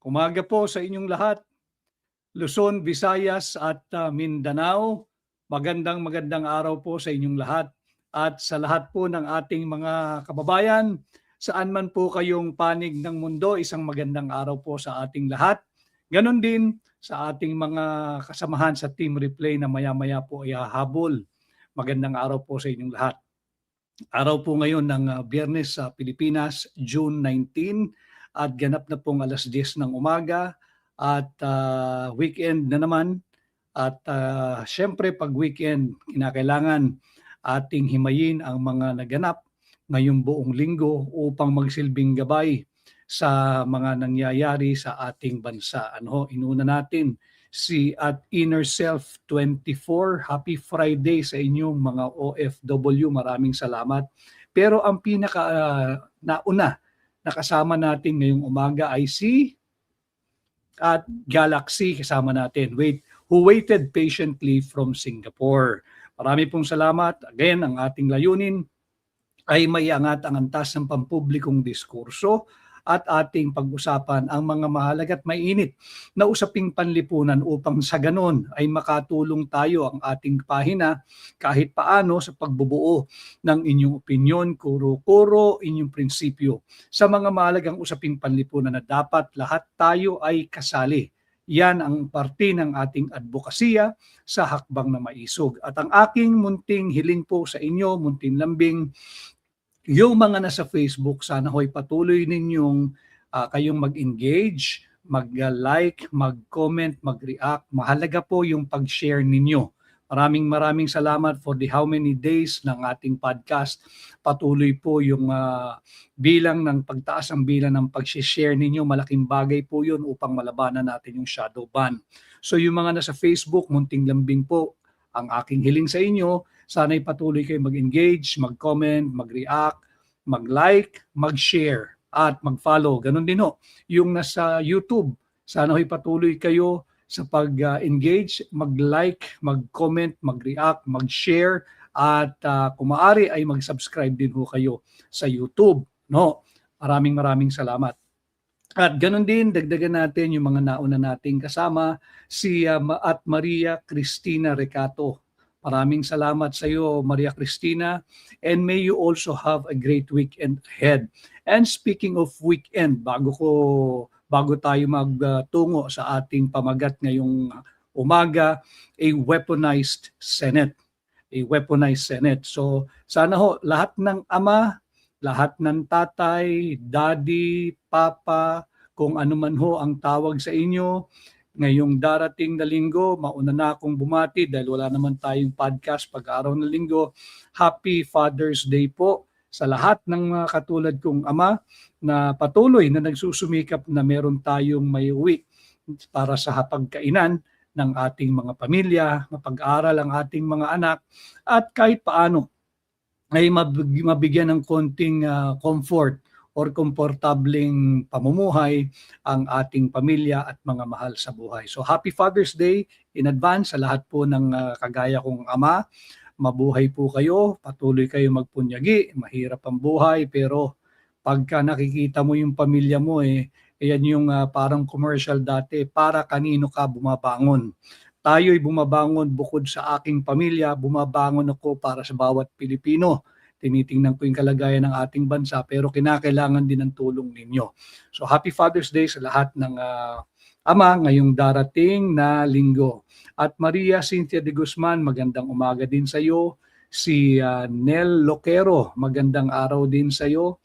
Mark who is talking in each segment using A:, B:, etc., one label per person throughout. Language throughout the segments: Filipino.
A: Umaga po sa inyong lahat, Luzon, Visayas at Mindanao. Magandang araw po sa inyong lahat at sa lahat po ng ating mga kababayan. Saan man po kayong panig ng mundo, isang magandang araw po sa ating lahat. Ganon din sa ating mga kasamahan sa Team Replay na maya-maya po ay hahabol. Magandang araw po sa inyong lahat. Araw po ngayon ng Biyernes sa Pilipinas, June 19 at ganap na pong alas 10 ng umaga at weekend na naman. At syempre pag weekend, kinakailangan ating himayin ang mga naganap ngayong buong linggo upang magsilbing gabay sa mga nangyayari sa ating bansa. Inuna natin si at Inner Self 24. Happy Friday sa inyong mga OFW. Maraming salamat. Pero ang pinaka nauna na kasama natin ngayong umaga ay si at Galaxy kasama natin. Who waited patiently from Singapore. Marami pong salamat. Again, ang ating layunin ay maiangat ang antas ng pampublikong diskurso at ating pag-usapan ang mga mahalaga at mainit na usaping panlipunan upang sa ganon ay makatulong tayo ang ating pahina kahit paano sa pagbubuo ng inyong opinyon, kuro-kuro, inyong prinsipyo sa mga mahalagang usaping panlipunan na dapat lahat tayo ay kasali. Yan ang parte ng ating advokasya sa hakbang na maisog. At ang aking munting hiling po sa inyo, munting lambing, yung mga nasa Facebook, sana ho'y patuloy ninyong kayong mag-engage, mag-like, mag-comment, mag-react. Mahalaga po yung pag-share ninyo. Maraming salamat for the how many days ng ating podcast. Patuloy po yung bilang ng pagtaas ang bilang ng pag-share ninyo. Malaking bagay po yun upang malabanan natin yung shadow ban. So yung mga nasa Facebook, munting lambing po, ang aking hiling sa inyo, sana'y patuloy kayo mag-engage, mag-comment, mag-react, mag-like, mag-share, at mag-follow. Ganon din ho. Yung nasa YouTube, sana'y patuloy kayo sa pag-engage, mag-like, mag-comment, mag-react, mag-share, at kung maaari ay mag-subscribe din ho kayo sa YouTube. No? Maraming salamat. At ganun din, dagdagan natin yung mga nauna nating kasama, si at Maria Cristina Recato. Maraming salamat sa iyo, Maria Cristina, and may you also have a great weekend ahead. And speaking of weekend, bago tayo magtungo sa ating pamagat ngayong umaga, a weaponized Senate. A weaponized Senate. So sana ho, lahat ng ama, lahat ng tatay, daddy, papa, kung ano man ho ang tawag sa inyo, ngayong darating na linggo, mauna na akong bumati dahil wala naman tayong podcast pag-araw na linggo. Happy Father's Day po sa lahat ng mga katulad kong ama na patuloy na nagsusumikap na meron tayong may uwi para sa hapagkainan ng ating mga pamilya, mapag-aral ang ating mga anak, at kahit paano ay mabigyan ng konting comfort or komportableng pamumuhay ang ating pamilya at mga mahal sa buhay. So happy Father's Day in advance sa lahat po ng kagaya kong ama. Mabuhay po kayo, patuloy kayo magpunyagi, mahirap ang buhay, pero pagka nakikita mo yung pamilya mo, yan yung parang commercial dati, para kanino ka bumabangon. Tayo'y bumabangon bukod sa aking pamilya, bumabangon ako para sa bawat Pilipino. Tinitingnan ko yung kalagayan ng ating bansa, pero kinakailangan din ng tulong ninyo. So happy Father's Day sa lahat ng ama ngayong darating na linggo. At Maria Cynthia de Guzman, magandang umaga din sa iyo. Si Nel Loquero, magandang araw din sa iyo.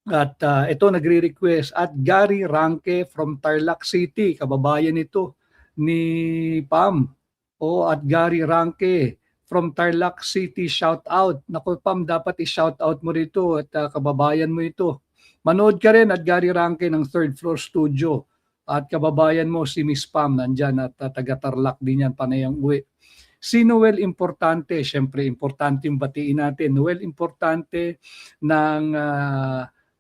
A: At ito nagre-request at Gary Ranke from Tarlac City, kababayan ito ni Pam. At Gary Ranke from Tarlac City, shout out. Naku Pam, dapat i-shout out mo rito at kababayan mo ito. Manood ka rin at Gary Ranke ng Third Floor Studio. At kababayan mo si Miss Pam nandyan at taga-Tarlac din yan, panayang uwi. Si Noel Importante, syempre importante yung batiin natin. Noel Importante ng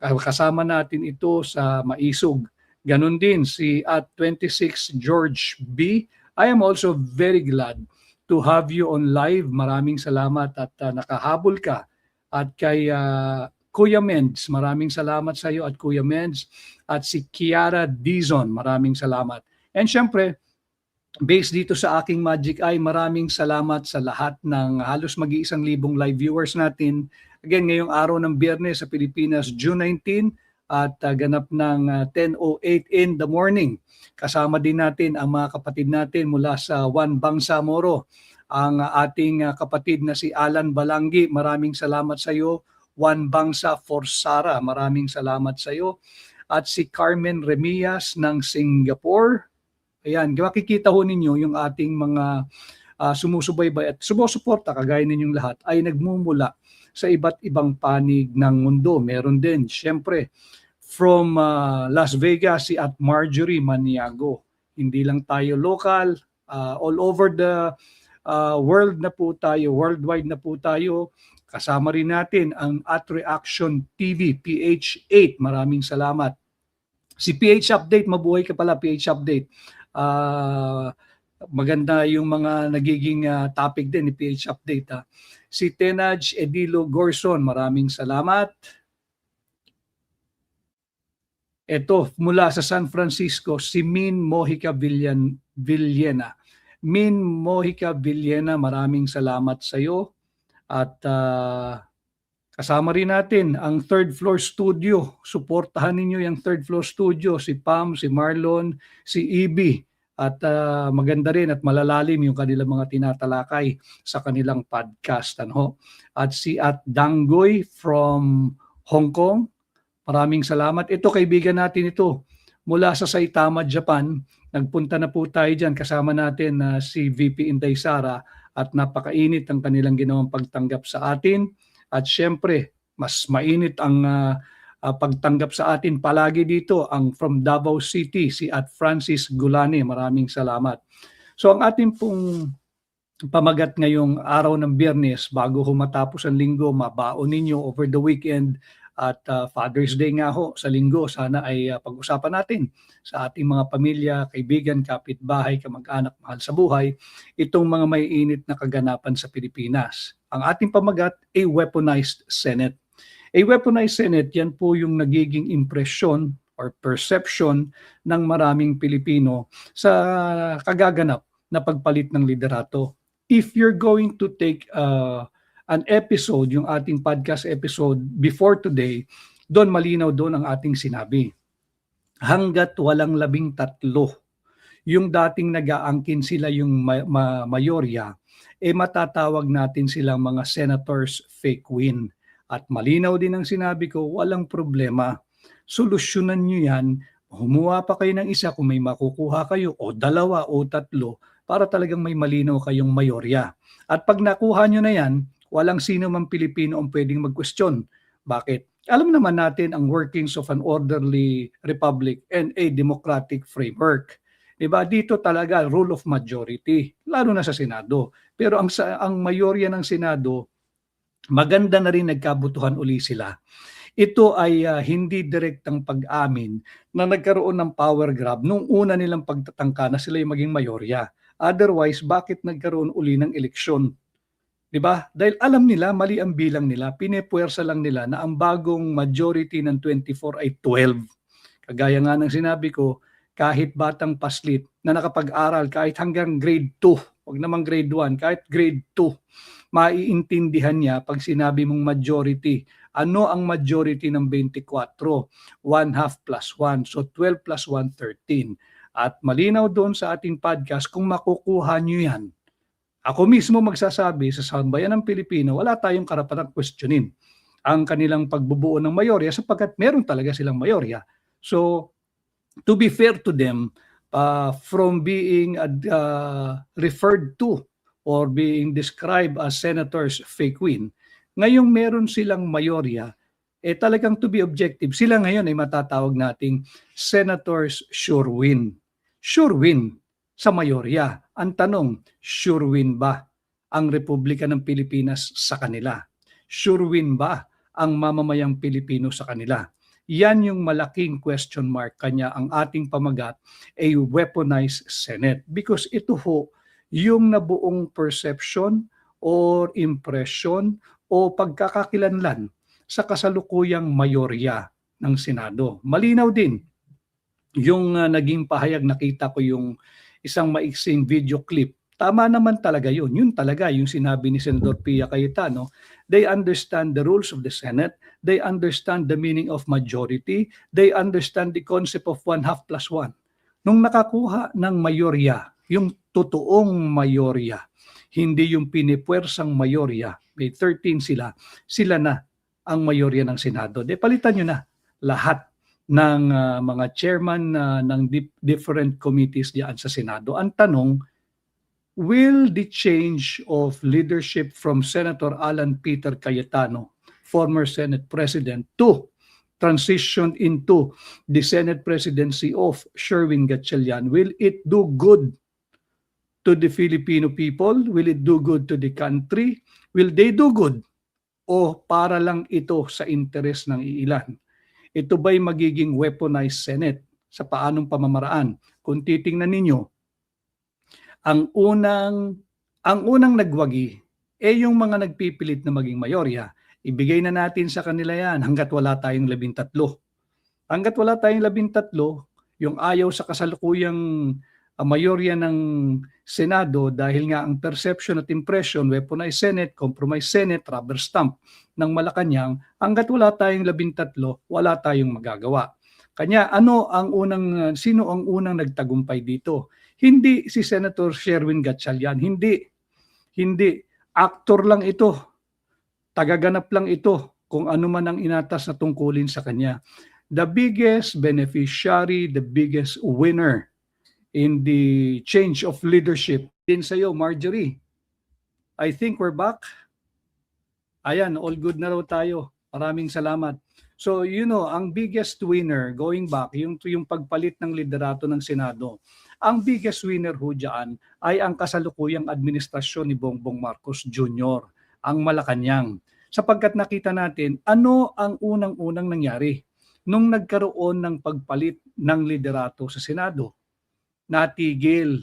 A: kasama natin ito sa Maisog. Ganon din si at 26 George B. I am also very glad to have you on live. Maraming salamat at nakahabol ka. At kay Kuya Mends, maraming salamat sa iyo at Kuya Mends. At si Kiara Dizon, maraming salamat. And syempre, based dito sa aking Magic Eye, maraming salamat sa lahat ng halos mag-1,000 live viewers natin. Again, ngayong araw ng Biyernes sa Pilipinas, June 19, at ganap ng 10:08 in the morning. Kasama din natin ang mga kapatid natin mula sa One Bangsamoro. Ang ating kapatid na si Alan Balanggi, maraming salamat sa iyo. One Bangsa for Sara, maraming salamat sa iyo. At si Carmen Remias ng Singapore. Ayan, makikita ho ninyo yung ating mga sumusubaybay at sumusuporta, kagaya ninyong lahat, ay nagmumula sa iba't ibang panig ng mundo. Meron din, syempre, from Las Vegas, si at Marjorie Maniago. Hindi lang tayo local, all over the world na po tayo, worldwide na po tayo. Kasama rin natin ang At Reaction TV, PH8. Maraming salamat. Si PH Update, mabuhay ka pala, PH Update. Maganda yung mga nagiging topic din ni PH Update. Si Tenaj Edilo Gorson, maraming salamat. Ito, mula sa San Francisco, si Min Mojica Villena. Min Mojica Villena, maraming salamat sa iyo. At kasama rin natin ang Third Floor Studio. Suportahan ninyo yung Third Floor Studio, si Pam, si Marlon, si Ibi. At maganda rin at malalalim yung kanilang mga tinatalakay sa kanilang podcast. Ano? At si at Dangoy from Hong Kong, maraming salamat. Ito, kaibigan natin ito. Mula sa Saitama, Japan, nagpunta na po tayo dyan. Kasama natin si VP Inday Sara at napakainit ang kanilang ginawang pagtanggap sa atin. At syempre, mas mainit ang pagtanggap sa atin palagi dito ang from Davao City, si at Francis Gulani. Maraming salamat. So ang ating pong pamagat ngayong araw ng Biyernes, bago matapos ang linggo, mabaon ninyo over the weekend. At Father's Day nga ho sa linggo, sana ay pag-usapan natin sa ating mga pamilya, kaibigan, kapitbahay, kamag-anak, mahal sa buhay, itong mga may init na kaganapan sa Pilipinas. Ang ating pamagat, a weaponized Senate. A weaponized Senate, yan po yung nagiging impresyon or perception ng maraming Pilipino sa kagaganap na pagpalit ng liderato. If you're going to take an episode, yung ating podcast episode before today, doon malinaw doon ang ating sinabi. Hanggat walang 13, yung dating nag-aangkin sila yung mayorya, matatawag natin silang mga senators fake win. At malinaw din ang sinabi ko, walang problema. Solusyonan nyo yan, humuha pa kayo ng isa kung may makukuha kayo, o 2 o 3, para talagang may malinaw kayong mayorya. At pag nakuha nyo na yan, walang sino mang Pilipino ang pwedeng mag-question. Bakit? Alam naman natin ang workings of an orderly republic and a democratic framework. Diba? Dito talaga rule of majority, lalo na sa Senado. Pero ang mayorya ng Senado, maganda na rin nagkabutuhan uli sila. Ito ay hindi direktang pag-amin na nagkaroon ng power grab nung una nilang pagtatangka na sila yung maging mayorya. Otherwise, bakit nagkaroon uli ng eleksyon? Diba? Dahil alam nila, mali ang bilang nila, pinepuwersa lang nila na ang bagong majority ng 24 ay 12. Kagaya nga ng sinabi ko, kahit batang paslit na nakapag-aral, kahit hanggang grade 2, wag namang grade 1, kahit grade 2, maiintindihan niya pag sinabi mong majority. Ano ang majority ng 24? 1/2 plus 1. So 12 plus 1, 13. At malinaw doon sa ating podcast, kung makukuha nyo yan, ako mismo magsasabi sa sambayan ng Pilipino, wala tayong karapatang questionin ang kanilang pagbubuo ng mayorya sapagkat meron talaga silang mayorya. So, to be fair to them, from being referred to or being described as senators fake win, ngayong meron silang mayorya, talagang to be objective, sila ngayon ay matatawag nating senators sure win. Sure win sa mayorya. Ang tanong, sure win ba ang Republika ng Pilipinas sa kanila? Sure win ba ang mamamayang Pilipino sa kanila? Yan yung malaking question mark kanya ang ating pamagat, a weaponized Senate. Because ito ho, yung nabuong perception or impression o pagkakakilanlan sa kasalukuyang mayorya ng Senado. Malinaw din yung naging pahayag, nakita ko yung isang maiksing video clip. Tama naman talaga yun. Yun talaga yung sinabi ni Senador Pia Cayetano. They understand the rules of the Senate. They understand the meaning of majority. They understand the concept of 1/2 + 1. Nung nakakuha ng mayorya, yung totoong mayorya, hindi yung pinipwersang mayorya, may 13 sila, sila na ang mayorya ng Senado. De palitan nyo na lahat ng mga chairman ng different committees diyan sa Senado. Ang tanong, will the change of leadership from Senator Alan Peter Cayetano, former Senate President, to transition into the Senate presidency of Sherwin Gatchalian, will it do good to the Filipino people? Will it do good to the country? Will they do good? O para lang ito sa interes ng iilan? Ito ba'y magiging weaponized Senate? Sa paanong pamamaraan? Kung titingnan ninyo, ang unang nagwagi yung mga nagpipilit na maging mayorya. Ibigay na natin sa kanila yan hanggat wala tayong 13. Hanggat wala tayong 13, yung ayaw sa kasalukuyang mayorya ng Senado dahil nga ang perception at impression, weaponized Senate, compromise Senate, rubber stamp ng Malacanang, hanggat wala tayong 13, wala tayong magagawa. Kanya sino ang unang nagtagumpay dito? Hindi si Senator Sherwin Gatchalian, hindi. Aktor lang ito. Tagaganap lang ito kung ano man ang inatas na tungkulin sa kanya. The biggest beneficiary, the biggest winner in the change of leadership. Din sa iyo, Marjorie. I think we're back. Ayan, all good na raw tayo. Maraming salamat. So, ang biggest winner, going back, yung pagpalit ng liderato ng Senado, ang biggest winner ho dyan ay ang kasalukuyang administrasyon ni Bongbong Marcos Jr., ang Malacanang. Sapagkat nakita natin, ano ang unang-unang nangyari nung nagkaroon ng pagpalit ng liderato sa Senado? Napigil,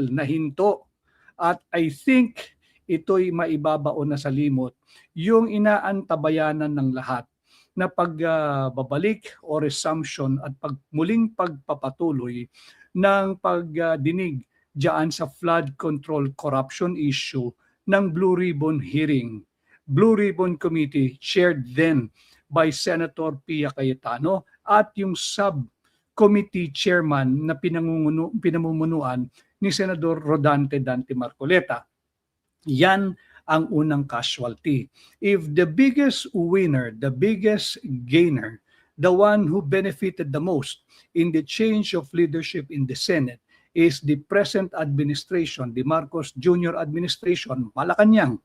A: nahinto. At I think ito'y maibabaon na sa limot yung inaantabayanan ng lahat na pagbabalik o resumption at muling pagpapatuloy ng pagdinig diyan sa flood control corruption issue ng Blue Ribbon hearing. Blue Ribbon Committee chaired then by Senator Pia Cayetano at yung subcommittee chairman na pinamumunuan ni Senador Rodante Dante Marcoleta. Yan ang unang casualty. If the biggest winner, the biggest gainer, the one who benefited the most in the change of leadership in the Senate is the present administration, the Marcos Jr. administration, Malacanang.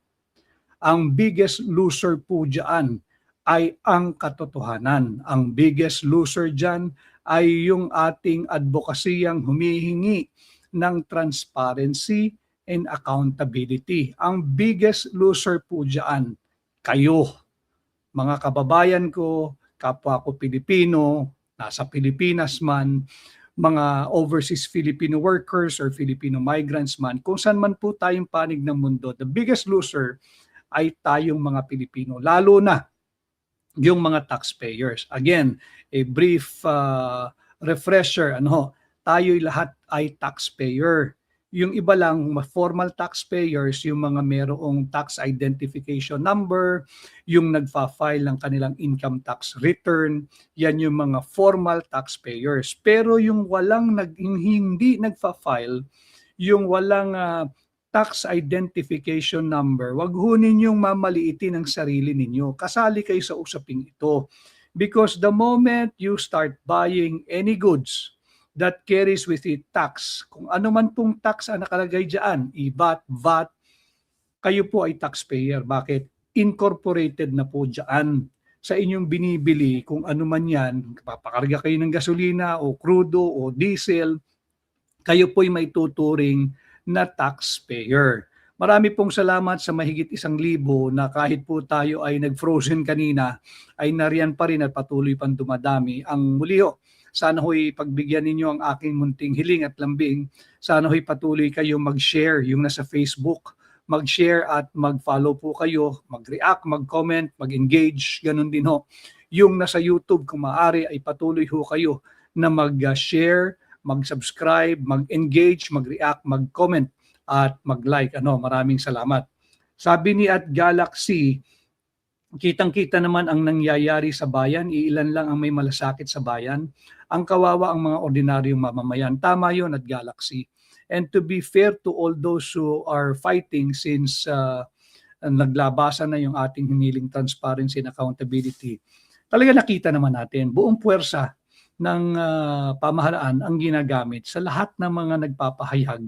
A: Ang biggest loser po dyan ay ang katotohanan. Ang biggest loser dyan ay yung ating advokasiyang humihingi ng transparency and accountability. Ang biggest loser po dyan, kayo, mga kababayan ko, kapwa ko Pilipino, nasa Pilipinas man, mga overseas Filipino workers or Filipino migrants man, kung saan man po tayong panig ng mundo, the biggest loser ay tayong mga Pilipino, lalo na yung mga taxpayers. Again, a brief refresher, tayo'y lahat ay taxpayer. Yung iba lang, formal taxpayers, yung mga merong tax identification number, yung nagfa-file ng kanilang income tax return, yan yung mga formal taxpayers. Pero yung hindi nagfa-file, yung walang tax identification number, wag ho ninyong mamaliitin ang sarili ninyo. Kasali kayo sa usaping ito. Because the moment you start buying any goods that carries with it tax, kung ano man pong tax ang nakalagay dyan, IVAT, VAT, kayo po ay taxpayer. Bakit? Incorporated na po dyan sa inyong binibili, kung ano man yan, papakarga kayo ng gasolina o crudo o diesel, kayo po ay may tuturing na taxpayer. Marami pong salamat sa mahigit 1,000 na kahit po tayo ay nag-frozen kanina, ay nariyan pa rin at patuloy pang dumadami. Ang muli sana ho'y pagbigyan ninyo ang aking munting hiling at lambing. Sana ho'y patuloy kayo mag-share yung nasa Facebook, mag-share at mag-follow po kayo, mag-react, mag-comment, mag-engage, ganun din ho. Yung nasa YouTube, kung maaari ay patuloy ho kayo na mag-share, mag-subscribe, mag-engage, mag-react, mag-comment at mag-like. Maraming salamat. Sabi ni at Galaxy, kitang-kita naman ang nangyayari sa bayan, iilan lang ang may malasakit sa bayan. Ang kawawa ang mga ordinaryong mamamayan. Tama yun at Galaxy. And to be fair to all those who are fighting since naglabasan na yung ating hiniling transparency and accountability, talaga nakita naman natin, buong puwersa ng pamahalaan ang ginagamit sa lahat ng mga nagpapahayag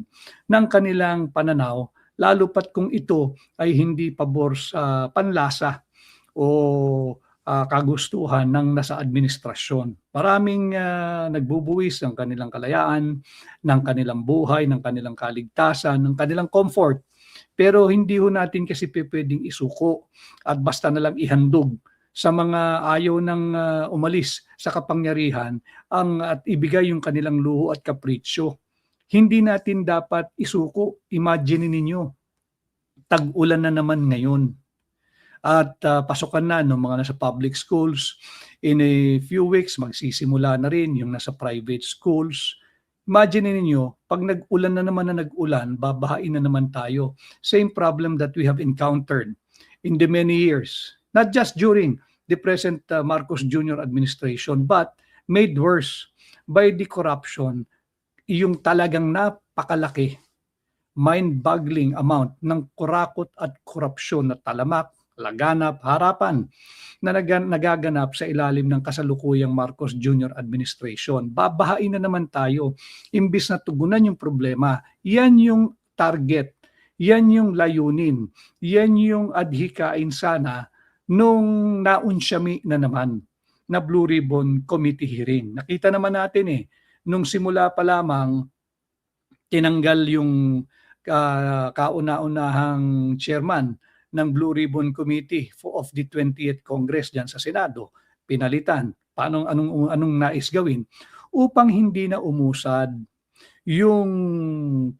A: ng kanilang pananaw, lalo pat kung ito ay hindi pabor sa panlasa o kagustuhan ng nasa administrasyon. Maraming nagbubuwis ng kanilang kalayaan, ng kanilang buhay, ng kanilang kaligtasan, ng kanilang comfort. Pero hindi ho natin kasi pwedeng isuko at basta na lang ihandog sa mga ayaw ng umalis sa kapangyarihan at ibigay yung kanilang luho at kapritsyo. Hindi natin dapat isuko. Imagine ninyo, tag-ulan na naman ngayon. At pasukan na ng mga nasa public schools. In a few weeks, magsisimula na rin yung nasa private schools. Imagine ninyo, pag nag-ulan na naman na nag-ulan, babahain na naman tayo. Same problem that we have encountered in the many years. Not just during the present Marcos Jr. administration, but made worse by the corruption, yung talagang napakalaki, mind-boggling amount ng kurakot at korupsyon na talamak, laganap, harapan na nagaganap sa ilalim ng kasalukuyang Marcos Jr. administration. Babahain na naman tayo. Imbis na tugunan yung problema, yan yung target, yan yung layunin, yan yung adhikain sana nung naunsyami na naman na Blue Ribbon Committee hearing. Nakita naman natin nung simula pa lamang tinanggal yung kauna-unahang chairman ng Blue Ribbon Committee of the 20th Congress diyan sa Senado, pinalitan. Anong nais gawin upang hindi na umusad yung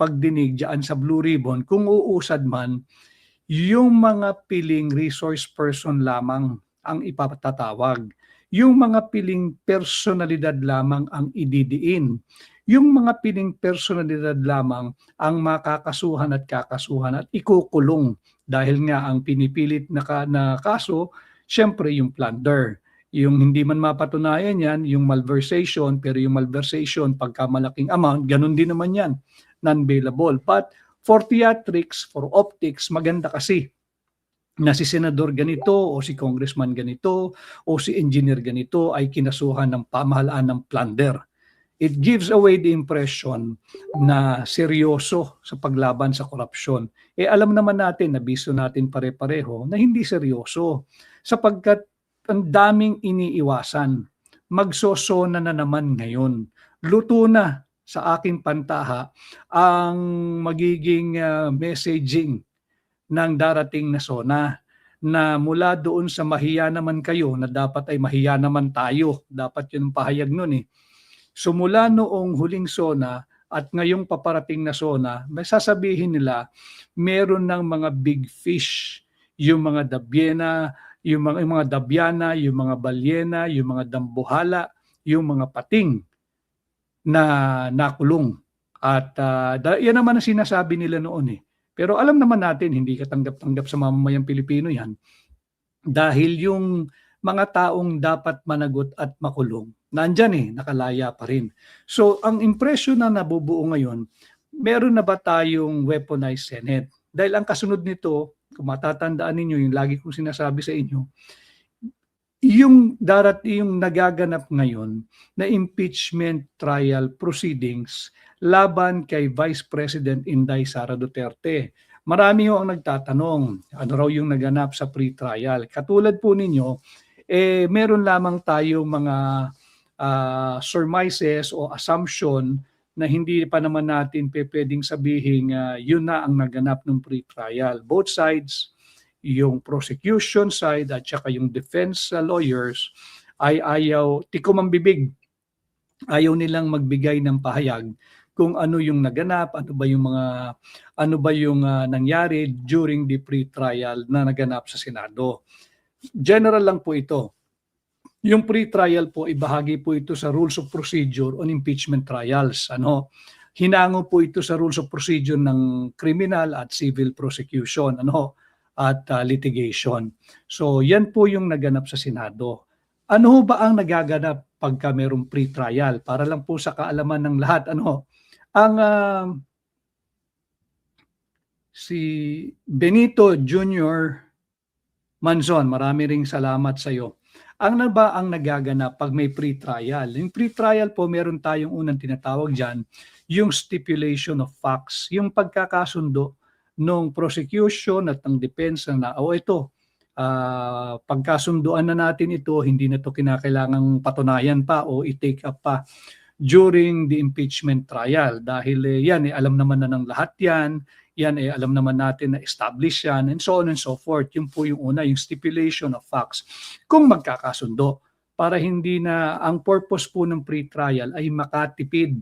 A: pagdinig diyan sa Blue Ribbon, kung uusad man, yung mga piling resource person lamang ang ipatatawag. Yung mga piling personalidad lamang ang ididiin. Yung mga piling personalidad lamang ang makakasuhan at kakasuhan at ikukulong. Dahil nga ang pinipilit na kaso, syempre yung plunder. Yung hindi man mapatunayan yan, yung malversation, pero yung malversation, pagka malaking amount, ganun din naman yan, non-bailable. But for theatrics, for optics, maganda kasi na si senador ganito o si congressman ganito o si engineer ganito ay kinasuhan ng pamahalaan ng plunder. It gives away the impression na seryoso sa paglaban sa korupsyon. Alam naman natin, nabiso natin pare-pareho na hindi seryoso sapagkat ang daming iniiwasan. Magsosona na naman ngayon. Luto na sa aking pantaha ang magiging messaging ng darating na SONA na mula doon sa mahiya naman kayo na dapat ay mahiya naman tayo. Dapat yun ang pahayag nun So mula noong huling SONA at ngayong paparating na SONA, may sasabihin nila meron ng mga big fish, yung mga dabyena, yung mga dabyana, yung mga balyena, yung mga dambuhala, yung mga pating na nakulong. At yan naman ang sinasabi nila noon Pero alam naman natin, hindi katanggap-tanggap sa mamamayang Pilipino yan. Dahil yung mga taong dapat managot at makulong, nandyan nakalaya pa rin. So ang impression na nabubuo ngayon, meron na ba tayong weaponized Senate? Dahil ang kasunod nito, kung matatandaan ninyo, yung lagi kong sinasabi sa inyo, yung nagaganap ngayon na impeachment trial proceedings laban kay Vice President Inday Sara Duterte. Marami ang nagtatanong, ano raw yung naganap sa pre-trial? Katulad po ninyo, meron lamang tayong mga surmises o assumption na hindi pa naman natin pwedeng sabihin yun na ang naganap ng pre-trial. Both sides, yung prosecution side at saka yung defense lawyers ay ayaw tikom ang bibig ayaw nilang magbigay ng pahayag kung ano yung naganap, ano ba yung nangyari during the pre-trial na naganap sa Senado. General lang po ito. Yung pre-trial po, ibahagi po ito sa Rules of Procedure on Impeachment Trials. Hinango po ito sa Rules of Procedure ng criminal at civil prosecution at litigation. So yan po yung naganap sa Senado. Ano ba ang nagaganap pagka mayroong pre-trial? Para lang po sa kaalaman ng lahat, si Benito Jr. Manzon, marami ring salamat sa iyo. Ano ba ang nagaganap pag may pre-trial? Yung pre-trial po, meron tayong unang tinatawag dyan, yung stipulation of facts, yung pagkakasundo ng prosecution at ng depensa na, pagkasunduan na natin ito, hindi na ito kinakailangang patunayan pa o i-take up pa during the impeachment trial. Dahil yan, alam naman na ng lahat yan, alam naman natin na establish yan, and so on and so forth. Yun po yung una, yung stipulation of facts. Kung magkakasundo, para hindi na ang purpose po ng pre-trial ay makatipid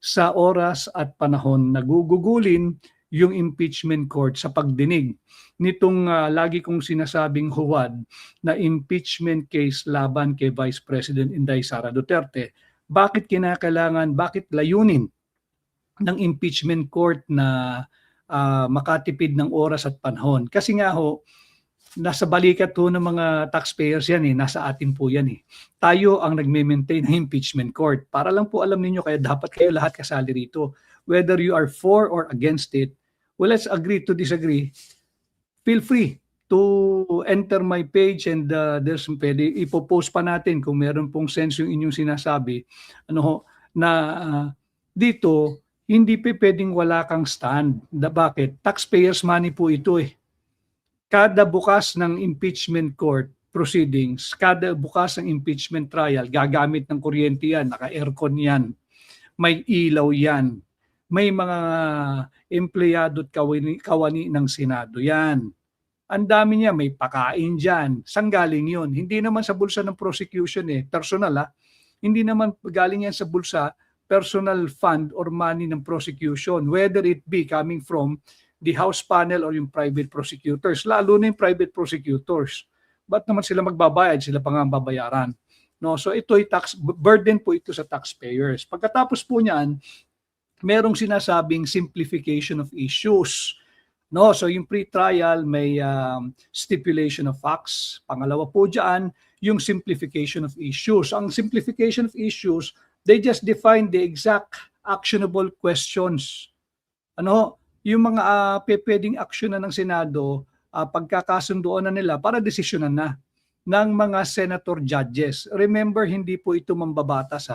A: sa oras at panahon na gugugulin yung impeachment court sa pagdinig nitong lagi kong sinasabing huwad na impeachment case laban kay Vice President Inday Sara Duterte. Bakit kinakailangan, bakit layunin ng impeachment court na makatipid ng oras at panahon? Kasi nga nasa balikat ng mga taxpayers yan nasa atin po yan Tayo ang nagme-maintain ng impeachment court. Para lang po alam ninyo, kaya dapat kayo lahat kasali rito. Whether you are for or against it, well, let's agree to disagree. Feel free to enter my page and there's pwede ipopost pa natin kung meron pong sense yung inyong sinasabi dito hindi pwedeng wala kang stand. Bakit? Taxpayers money po ito Kada bukas ng impeachment court proceedings, kada bukas ng impeachment trial, gagamit ng kuryente yan, naka-aircon yan, may ilaw yan, may mga empleyado at kawani ng Senado yan. Ang dami niya, may pakain dyan. Saan galing yun? Hindi naman sa bulsa ng prosecution personal Hindi naman galing yan sa bulsa, personal fund or money ng prosecution, whether it be coming from the House panel or yung private prosecutors, lalo na yung private prosecutors. Ba't naman sila magbabayad? Sila pa nga ang babayaran. So ito ay tax burden po ito sa taxpayers. Pagkatapos po niyan, merong sinasabing simplification of issues. So yung pre-trial may stipulation of facts. Pangalawa po diyan, yung simplification of issues. Ang simplification of issues, they just define the exact actionable questions. Yung mga pwedeng aksyonan ng Senado, pagkakasunduan na nila para desisyonan na ng mga senator judges. Remember, hindi po ito mambabatas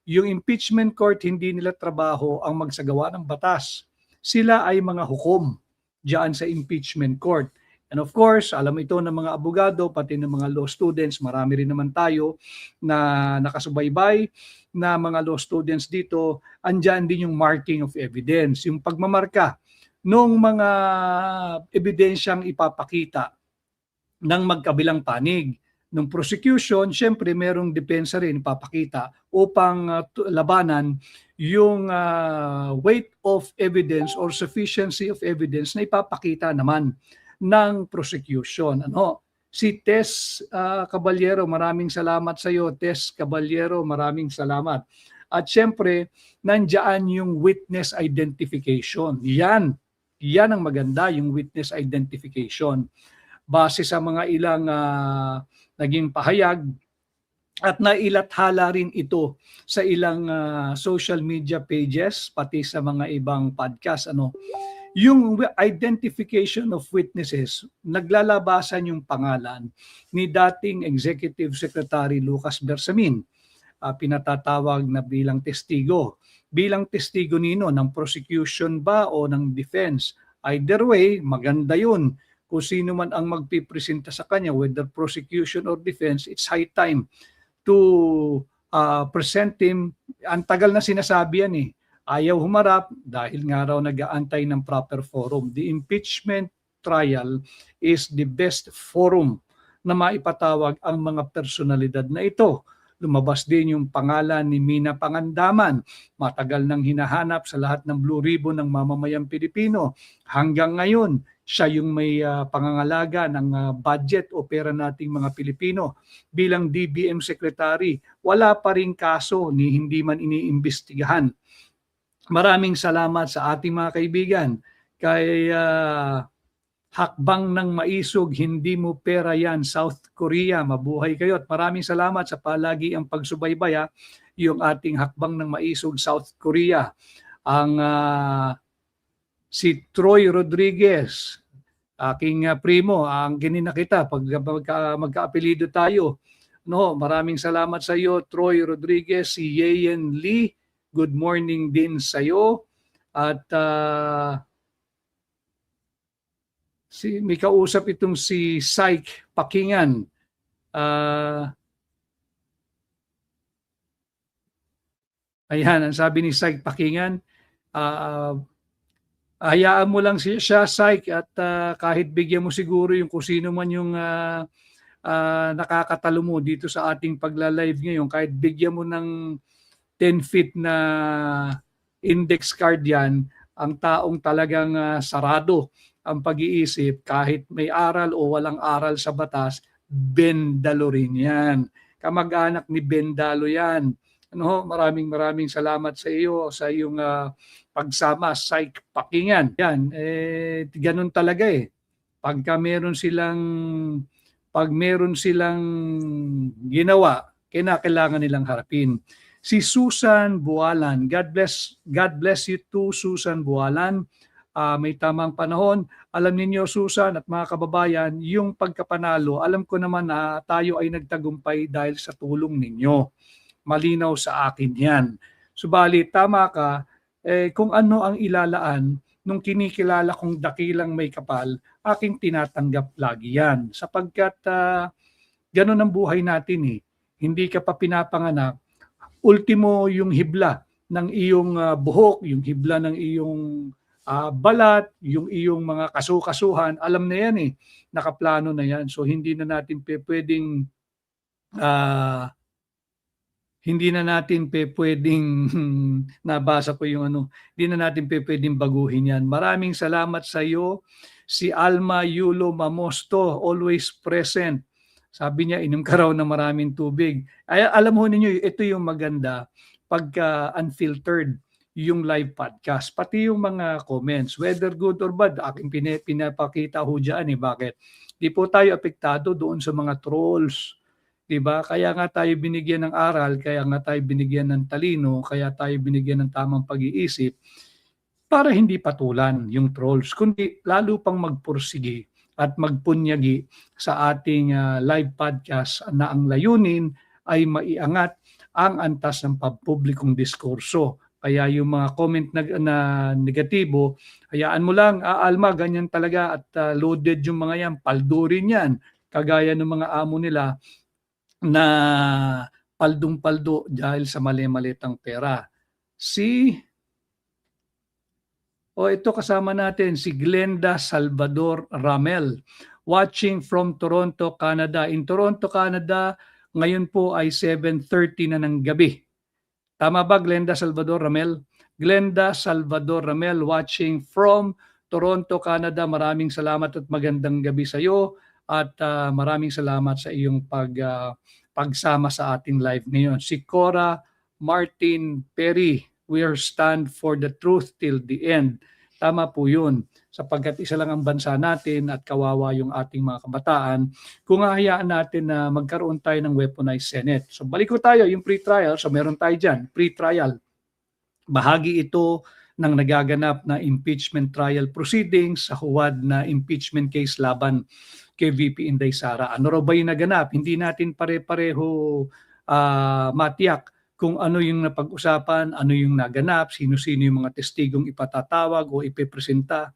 A: Yung impeachment court, hindi nila trabaho ang magsagawa ng batas. Sila ay mga hukom diyan sa impeachment court. And of course, alam ito ng mga abogado, pati ng mga law students, marami rin naman tayo na nakasubaybay na mga law students dito, andyan din yung marking of evidence, yung pagmamarka ng mga ebidensyang ipapakita ng magkabilang panig. Ng prosecution, syempre merong depensa rin ipapakita upang labanan yung weight of evidence or sufficiency of evidence na ipapakita naman ng prosecution. Si Tess Caballero, maraming salamat sa iyo. Tess Caballero, maraming salamat. At syempre, nandiyan yung witness identification. Yan ang maganda, yung witness identification. Base sa mga ilang naging pahayag at nailathala rin ito sa ilang social media pages, pati sa mga ibang podcast. Yung identification of witnesses, naglalabasan yung pangalan ni dating Executive Secretary Lucas Bersamin, pinatatawag na bilang testigo. Bilang testigo nino ng prosecution ba o ng defense? Either way, maganda yun. Kung sino man ang magpipresenta sa kanya, whether prosecution or defense, it's high time to present him. Ang tagal na sinasabi yan ayaw humarap dahil nga raw nag-aantay ng proper forum. The impeachment trial is the best forum na maipatawag ang mga personalidad na ito. lumabas din yung pangalan ni Mina Pangandaman. Matagal nang hinahanap sa lahat ng Blue Ribbon ng mamamayang Pilipino. Hanggang ngayon, siya yung may pangangalaga ng budget o pera nating mga Pilipino. Bilang DBM Secretary, wala pa rin kaso ni hindi man iniimbestigahan. Maraming salamat sa ating mga kaibigan. Kay Hakbang ng Maisog, hindi mo pera yan, South Korea. Mabuhay kayo at maraming salamat sa palagi ang pagsubaybay yung ating Hakbang ng Maisog, South Korea. Ang si Troy Rodriguez, aking primo, ang ginina kita pag magkaapelido tayo. No, maraming salamat sa iyo, Troy Rodriguez. Si Yeyen Lee, good morning din sa iyo. At may kausap itong si Syke Pakingan. Ayan, ang sabi ni Syke Pakingan, hayaan mo lang siya, Syke, at kahit bigyan mo siguro yung kung sino man yung nakakatalo mo dito sa ating pagla-live ngayon, kahit bigyan mo ng 10 feet na index card yan, ang taong talagang sarado ang pag-iisip, kahit may aral o walang aral sa batas, Bendalo rin yan. Kamag-anak ni Bendalo yan. Ano, maraming salamat sa iyo, sa iyong pagsama, Syke Pakingan. Yan, ganun talaga eh. Pag meron silang ginawa, kailangan nilang harapin. Si Susan Bualan, God bless you too, Susan Bualan. May tamang panahon. Alam ninyo, Susan at mga kababayan, yung pagkapanalo, alam ko naman na tayo ay nagtagumpay dahil sa tulong ninyo. Malinaw sa akin yan. Subalit, tama ka, kung ano ang ilalaan nung kinikilala kong dakilang may kapal, aking tinatanggap lagi yan. Sapagkat ganun ang buhay natin eh. Hindi ka pa pinapanganak, ultimo yung hibla ng iyong buhok, yung hibla ng iyong balat, yung iyong mga kasukasuhan, alam na yan eh, nakaplano na yan. So hindi na natin pwedeng nabasa ko yung hindi na natin pwedeng baguhin yan. Maraming salamat sa iyo, si Alma Yulo Mamosto, always present. Sabi niya, inom ka raw ng maraming tubig. Ay, alam mo ninyo, ito yung maganda pagka unfiltered yung live podcast, pati yung mga comments, whether good or bad, aking pinapakita ho dyan eh. Bakit? Di po tayo apektado doon sa mga trolls. Diba? Kaya nga tayo binigyan ng aral, kaya nga tayo binigyan ng talino, kaya tayo binigyan ng tamang pag-iisip para hindi patulan yung trolls, kundi lalo pang magpursigi at magpunyagi sa ating live podcast na ang layunin ay maiangat ang antas ng pampublikong diskurso. Kaya yung mga comment na negatibo, hayaan mo lang, Alma, ganyan talaga at loaded yung mga yan, paldo rin yan. Kagaya ng mga amo nila na paldong-paldo dahil sa mali-malitang pera. Ito kasama natin, si Glenda Salvador Ramel, watching from Toronto, Canada. In Toronto, Canada, ngayon po ay 7:30 na ng gabi. Tama ba, Glenda Salvador Ramel? Glenda Salvador Ramel, watching from Toronto, Canada. Maraming salamat at magandang gabi sa iyo. At maraming salamat sa iyong pagsama sa ating live ngayon. Si Cora Martin Perry, we are stand for the truth till the end. Tama po yun. Sapagkat isa lang ang bansa natin at kawawa yung ating mga kabataan, kung hahayaan natin na magkaroon tayo ng weaponized Senate. So balik ko tayo, yung pre-trial, so meron tayo dyan, pre-trial. Bahagi ito ng nagaganap na impeachment trial proceedings sa huwad na impeachment case laban kay VP Inday Sara. Ano raw ba yung naganap? Hindi natin pare-pareho matiyak kung ano yung napag-usapan, ano yung naganap, sino-sino yung mga testigong ipatatawag o ipipresenta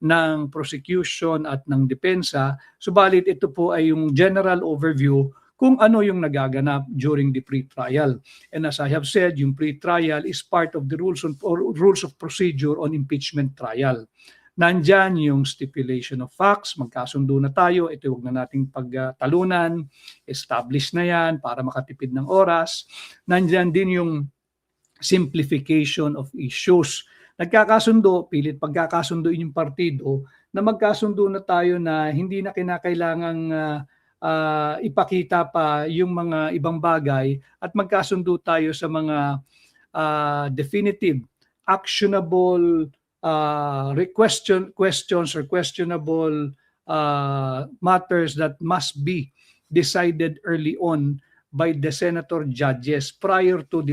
A: ng prosecution at ng depensa. Subalit ito po ay yung general overview kung ano yung nagaganap during the pre-trial. And as I have said, yung pre-trial is part of the rules of procedure on impeachment trial. Nandyan yung stipulation of facts, magkasundo na tayo, ito huwag na nating pagtalunan, establish na yan para makatipid ng oras. Nandyan din yung simplification of issues. Nagkakasundo, pilit pagkakasunduin yung partido na magkasundo na tayo na hindi na kinakailangang ipakita pa yung mga ibang bagay at magkasundo tayo sa mga definitive, actionable questions or questionable matters that must be decided early on by the senator judges prior to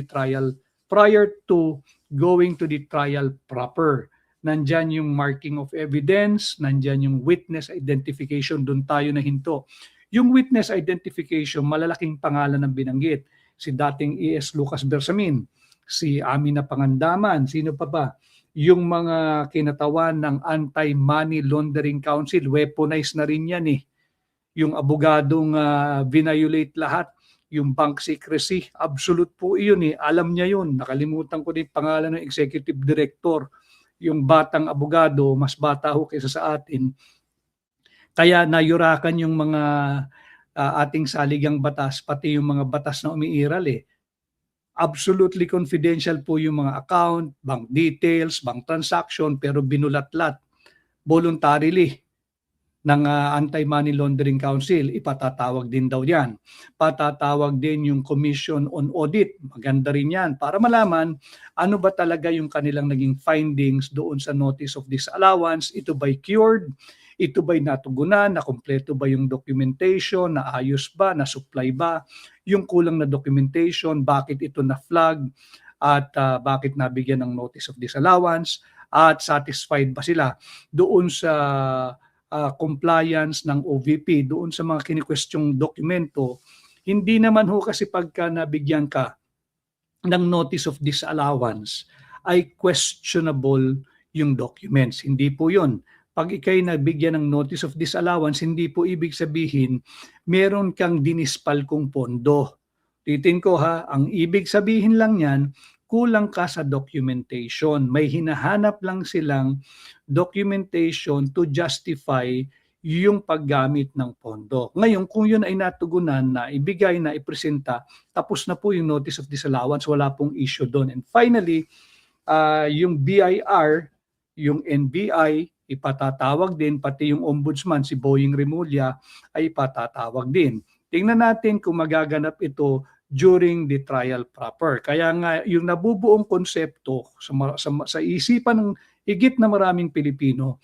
A: going to the trial proper. Nandyan yung marking of evidence, nandyan yung witness identification, doon tayo na hinto. Yung witness identification, malalaking pangalan ng binanggit. Si dating E.S. Lucas Bersamin, si Amina Pangandaman, sino pa ba? Yung mga kinatawan ng Anti-Money Laundering Council, weaponized na rin yan eh. Yung abogadong violate lahat, yung bank secrecy, absolute po iyon eh. Alam niya yun. Nakalimutan ko din pangalan ng executive director. Yung batang abogado, mas bata ho kaysa sa atin. Kaya nayurakan yung mga ating saligang batas, pati yung mga batas na umiiral eh. Absolutely confidential po yung mga account, bank details, bank transaction, pero binulatlat voluntarily ng Anti-Money Laundering Council. Ipatatawag din daw yan. Patatawag din yung Commission on Audit. Maganda rin yan para malaman ano ba talaga yung kanilang naging findings doon sa Notice of Disallowance. Ito ba'y cured? Ito ba'y natugunan? Nakumpleto ba yung documentation? Naayos ba? Na-supply ba? Yung kulang na documentation, bakit ito na-flag? At bakit nabigyan ng Notice of Disallowance? At satisfied ba sila doon sa compliance ng OVP, doon sa mga kini-questioning dokumento? Hindi naman ho kasi pagka nabigyan ka ng Notice of Disallowance ay questionable yung documents. Hindi po yun. Pag ikay nabigyan ng Notice of Disallowance, hindi po ibig sabihin meron kang dinispal kong pondo. Titin ko ha, ang ibig sabihin lang yan, kulang ka sa documentation. May hinahanap lang silang documentation to justify yung paggamit ng pondo. Ngayon, kung yun ay natugunan na ibigay na ipresenta, tapos na po yung Notice of Disallowance, wala pong issue doon. And finally, yung BIR, yung NBI, ipatatawag din, pati yung ombudsman, si Boying Remulla, ay ipatatawag din. Tingnan natin kung magaganap ito during the trial proper. Kaya nga, yung nabubuong konsepto sa isipan ng higit na maraming Pilipino,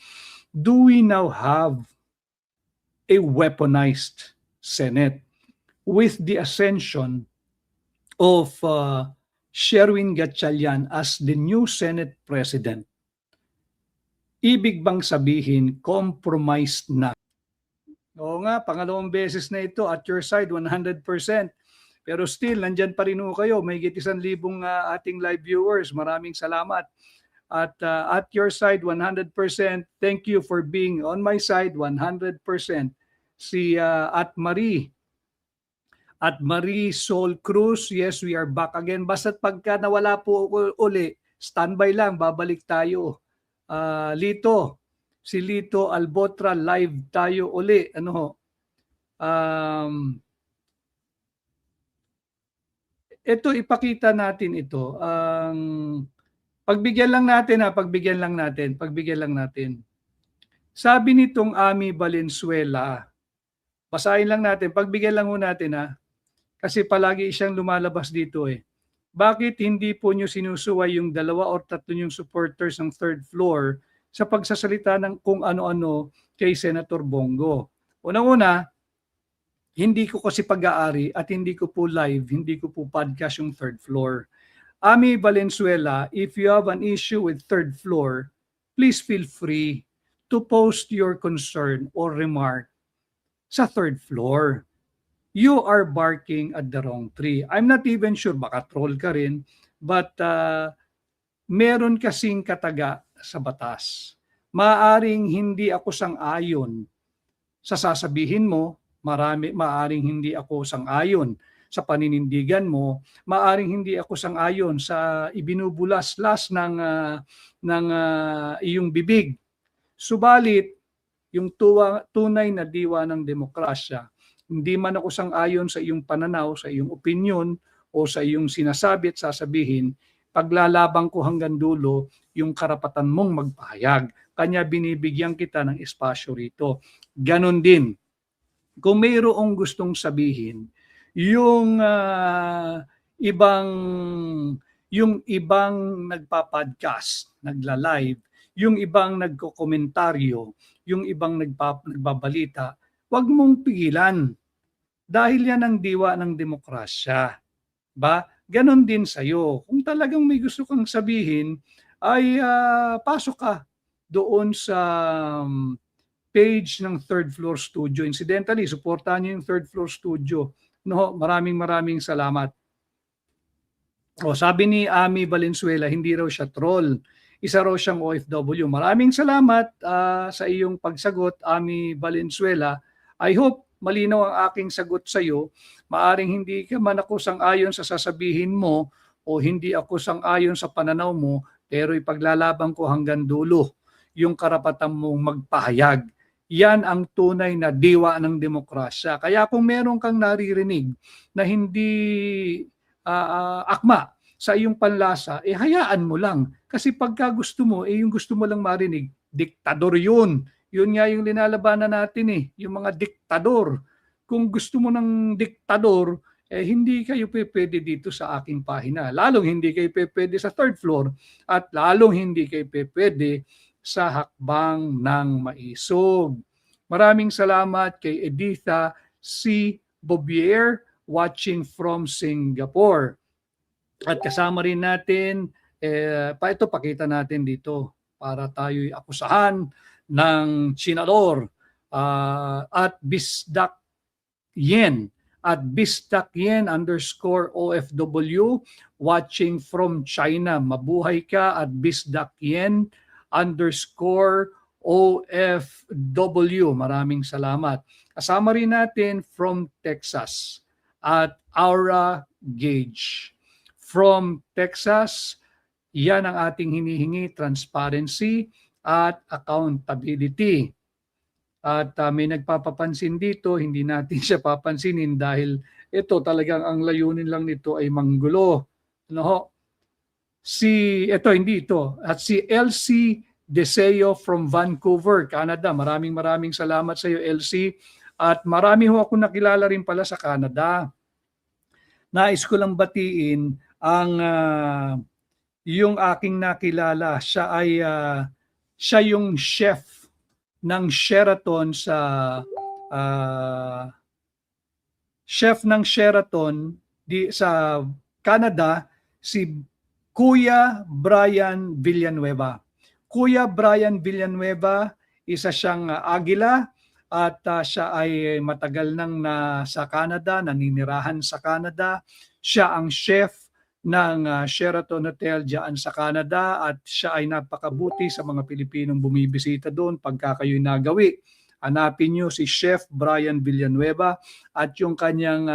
A: do we now have a weaponized Senate with the ascension of Sherwin Gatchalian as the new Senate President? Ibig bang sabihin, compromised na? Oo nga, pangalawang beses na ito, at your side, 100%. Pero still, nandyan pa rin ho kayo. May 1,000 ating live viewers. Maraming salamat. At your side, 100%. Thank you for being on my side, 100%. Si at Marie Sol Cruz, yes, we are back again. Basta't pagka nawala po uli, standby lang, babalik tayo. Si Lito Albotra, live tayo uli. Ito, ipakita natin ito. Pagbigyan lang natin. Sabi nitong Ami Valenzuela, basahin lang natin, pagbigyan lang ho natin kasi palagi siyang lumalabas dito eh. Bakit hindi po nyo sinusuway yung 2 or 3 yung supporters ng third floor sa pagsasalita ng kung ano-ano kay Senator Bongo? Unang-una, hindi ko kasi pag-aari at hindi ko po live, hindi ko po podcast yung third floor. Ami Valenzuela, if you have an issue with third floor, please feel free to post your concern or remark sa third floor. You are barking at the wrong tree. I'm not even sure, baka troll ka rin, but meron kasing kataga sa batas. Maaring hindi ako sang-ayon sa sasabihin mo, maaring hindi ako sang-ayon sa paninindigan mo, maaring hindi ako sang-ayon sa ibinubulas-las ng iyong bibig. Subalit, yung tunay na diwa ng demokrasya, hindi man ako sang-ayon sa iyong pananaw, sa iyong opinion, o sa iyong sinasabi at sasabihin, paglalaban ko hanggang dulo yung karapatan mong magpahayag. Kanya binibigyan kita ng espasyo rito. Ganon din, kung mayroong gustong sabihin, yung ibang nagpa-podcast, nagla-live, yung ibang nagko-komentaryo, yung ibang nagbabalita, wag mong pigilan. Dahil yan ang diwa ng demokrasya. Ba? Ganon din sa'yo. Kung talagang may gusto kang sabihin, ay pasok ka doon sa page ng Third Floor Studio. Incidentally, suportahan niyo yung Third Floor Studio. No, maraming salamat. O, sabi ni Ami Valenzuela, hindi raw siya troll. Isa raw siyang OFW. Maraming salamat sa iyong pagsagot, Ami Valenzuela. I hope malinaw ang aking sagot sa iyo. Maaring hindi ka man ako sang-ayon sa sasabihin mo o hindi ako sang-ayon sa pananaw mo, pero ipaglalaban ko hanggang dulo yung karapatan mong magpahayag. Yan ang tunay na diwa ng demokrasya. Kaya kung meron kang naririnig na hindi akma sa iyong panlasa, hayaan mo lang. Kasi pagka gusto mo, yung gusto mo lang marinig, diktador yun. Yun nga yung linalabanan natin yung mga diktador. Kung gusto mo ng diktador, hindi kayo pwede dito sa aking pahina. Lalong hindi kayo pwede sa third floor at lalong hindi kayo pwede sa hakbang ng maisog. Maraming salamat kay Editha C. Bobier watching from Singapore. At kasama rin natin, ito pakita natin dito para tayo'y akusahan ng Chinador at Bisdak Yen at Bisdak Yen _OFW watching from China. Mabuhay ka at Bisdak Yen _OFW. Maraming salamat. Kasama rin natin from Texas at Aura Gage. From Texas, yan ang ating hinihingi, transparency at accountability. At may nagpapapansin dito, hindi natin siya papansinin dahil ito talagang ang layunin lang nito ay manggulo. Ano? At si LC Deseo from Vancouver, Canada. Maraming salamat sa iyo, LC. At marami ho ako nakilala rin pala sa Canada. Nais ko lang batiin ang yung aking nakilala. Siya yung chef ng Sheraton sa sa Canada, si Kuya Brian Villanueva. Kuya Brian Villanueva, isa siyang Agila at siya ay matagal nang nasa Canada, naninirahan sa Canada. Siya ang chef ng Sheraton Hotel diyan sa Canada at siya ay napakabuti sa mga Pilipinong bumibisita doon pagka kayo'y nagawi. Hanapin niyo si Chef Brian Villanueva at yung kanyang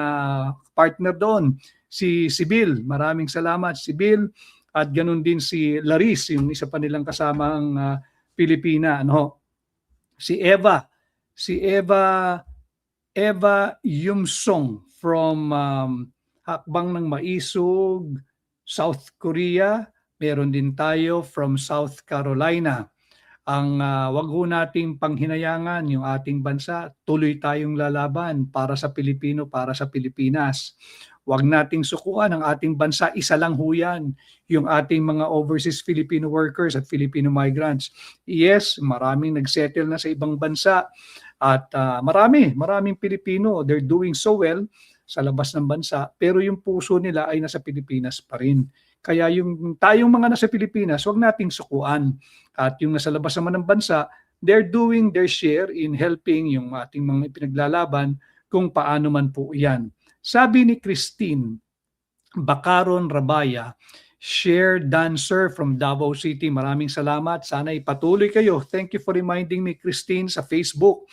A: partner doon, si Sibyl. Maraming salamat, Sibyl. At ganun din si Laris, yung isa pa nilang kasamang Pilipina. Si Eva Yumsong from Hakbang ng Maisog, South Korea. Meron din tayo from South Carolina. Ang wag ho nating panghinayangan yung ating bansa. Tuloy tayong lalaban para sa Pilipino, para sa Pilipinas. Wag nating sukuan ang ating bansa. Isa lang ho yan, yung ating mga overseas Filipino workers at Filipino migrants. Yes, maraming nagsettle na sa ibang bansa. At maraming Pilipino, they're doing so well sa labas ng bansa, pero yung puso nila ay nasa Pilipinas pa rin. Kaya yung tayong mga nasa Pilipinas, wag nating sukuan. At yung nasa labas naman ng bansa, they're doing their share in helping yung ating mga pinaglalaban kung paano man po yan. Sabi ni Christine Bacaron Rabaya, share dancer from Davao City. Maraming salamat. Sana ipatuloy kayo. Thank you for reminding me, Christine, sa Facebook.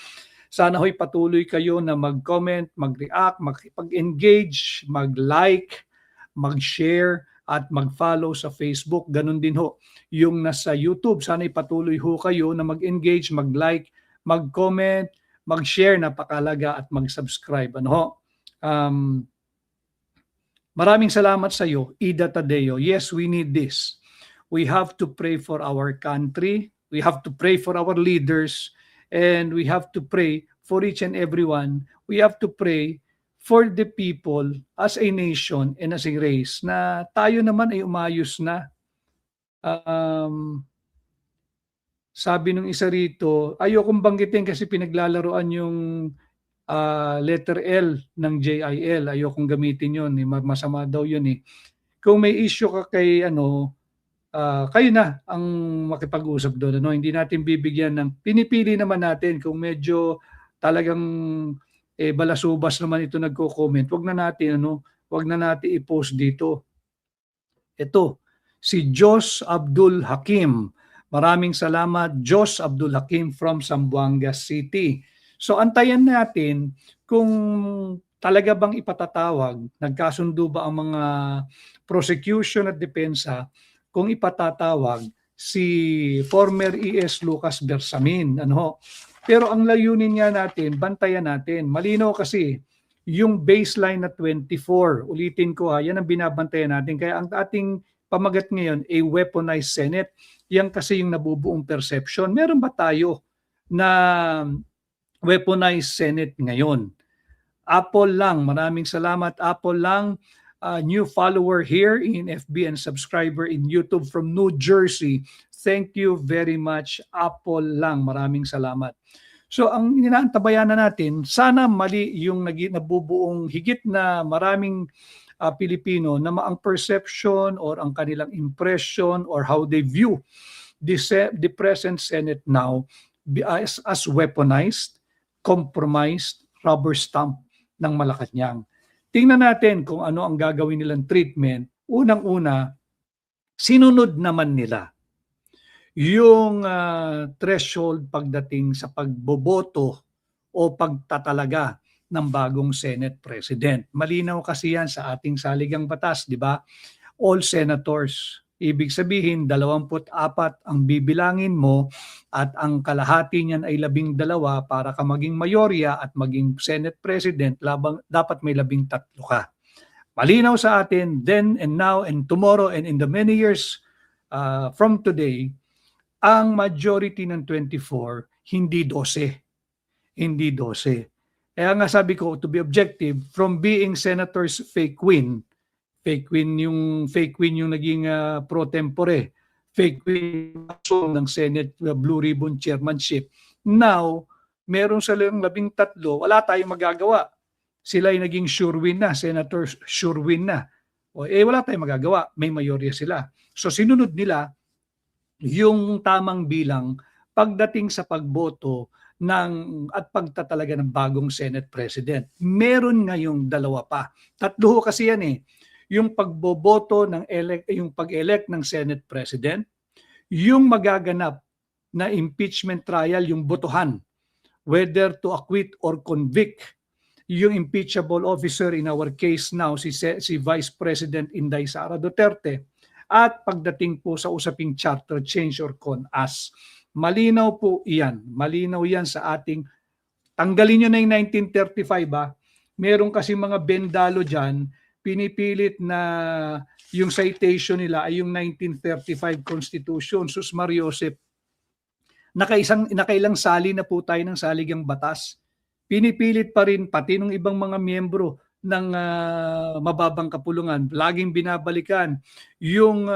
A: Sana ho'y patuloy kayo na mag-comment, mag-react, mag-engage, mag-like, mag-share at mag-follow sa Facebook. Ganun din ho yung nasa YouTube. Sana ipatuloy ho kayo na mag-engage, mag-like, mag-comment, mag-share, napakalaga, at mag-subscribe. Ano ho? Maraming salamat sa iyo, Ida Tadeo. Yes, we need this. We have to pray for our country. We have to pray for our leaders. And we have to pray for each and everyone. We have to pray for the people as a nation and as a race na tayo naman ay umayos na. Sabi nung isa rito, ayokong banggitin kasi pinaglalaroan yung letter L ng JIL. Ayokong gamitin yun. Masama daw yun eh. Kung may issue ka kay kayo na ang makipag-usap doon. Ano? Hindi natin bibigyan ng, pinipili naman natin kung medyo talagang balasubas naman ito nagko-comment. Wag na natin i-post dito. Ito, si Jos Abdul Hakim. Maraming salamat, Jos Abdul Hakim from Zamboanga City. So antayan natin kung talaga bang ipatatawag, nagkasundo ba ang mga prosecution at depensa kung ipatatawag si former ES Lucas Bersamin. Pero ang layunin nga natin, bantayan natin. Malinaw kasi yung baseline na 24, ulitin ko yan ang binabantayan natin. Kaya ang ating pamagat ngayon, a weaponized Senate, yan kasi yung nabubuong perception. Meron ba tayo na weaponized Senate ngayon? Apple lang, maraming salamat. Apple lang, new follower here in FB and subscriber in YouTube from New Jersey. Thank you very much, Apple lang. Maraming salamat. So ang inaantabayan na natin, sana mali yung nabubuong higit na maraming Pilipino na ang perception or ang kanilang impression or how they view the present Senate now as weaponized, compromised, rubber stamp ng Malacanang. Tingnan natin kung ano ang gagawin nilang treatment. Unang-una, sinunod naman nila yung threshold pagdating sa pagboboto o pagtatalaga ng bagong Senate President. Malinaw kasi yan sa ating saligang batas, di ba? All senators. Ibig sabihin, 24 ang bibilangin mo at ang kalahati niyan ay 12 para ka maging mayorya at maging Senate President, dapat may 13 ka. Malinaw sa atin, then and now and tomorrow and in the many years from today, ang majority ng 24, hindi 12. Hindi 12. Kaya nga sabi ko, to be objective, from being senators fake win yung naging pro tempore, fake win ng Senate Blue Ribbon Chairmanship. Now, meron silang 13, wala tayong magagawa. Sila ay naging sure win na, senators sure win na. Wala tayong magagawa, may mayorya sila. So sinunod nila yung tamang bilang pagdating sa pagboto at pagtatalaga ng bagong Senate President. Meron ngayong 2 pa. 3 kasi yan eh. Yung pagboboto yung pag-elect ng Senate President, yung magaganap na impeachment trial, yung botohan, whether to acquit or convict yung impeachable officer, in our case now, si Vice President Inday Sara Duterte, at pagdating po sa usaping charter change or CONAS. Malinaw po iyan. Malinaw yan sa ating, tanggalin nyo na yung 1935 Meron kasi mga bendalo dyan, pinipilit na yung citation nila ay yung 1935 Constitution. Sus Mariosep, nakailang sali na po tayo ng saligang batas. Pinipilit pa rin pati ng ibang mga miyembro ng mababang kapulungan, laging binabalikan yung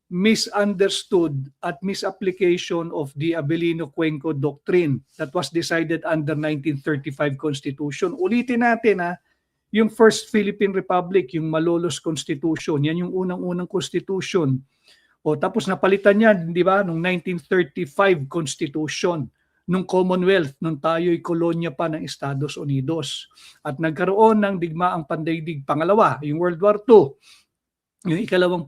A: misunderstood at misapplication of the Abilino-Cuenco Doctrine that was decided under 1935 Constitution. Ulitin natin yung First Philippine Republic, yung Malolos Constitution, yan yung unang-unang Constitution. Tapos napalitan yan, di ba, nung 1935 Constitution, nung Commonwealth, nung tayo'y kolonya pa ng Estados Unidos. At nagkaroon ng digmaang pandaigdig pangalawa, yung World War II, yung ikalawang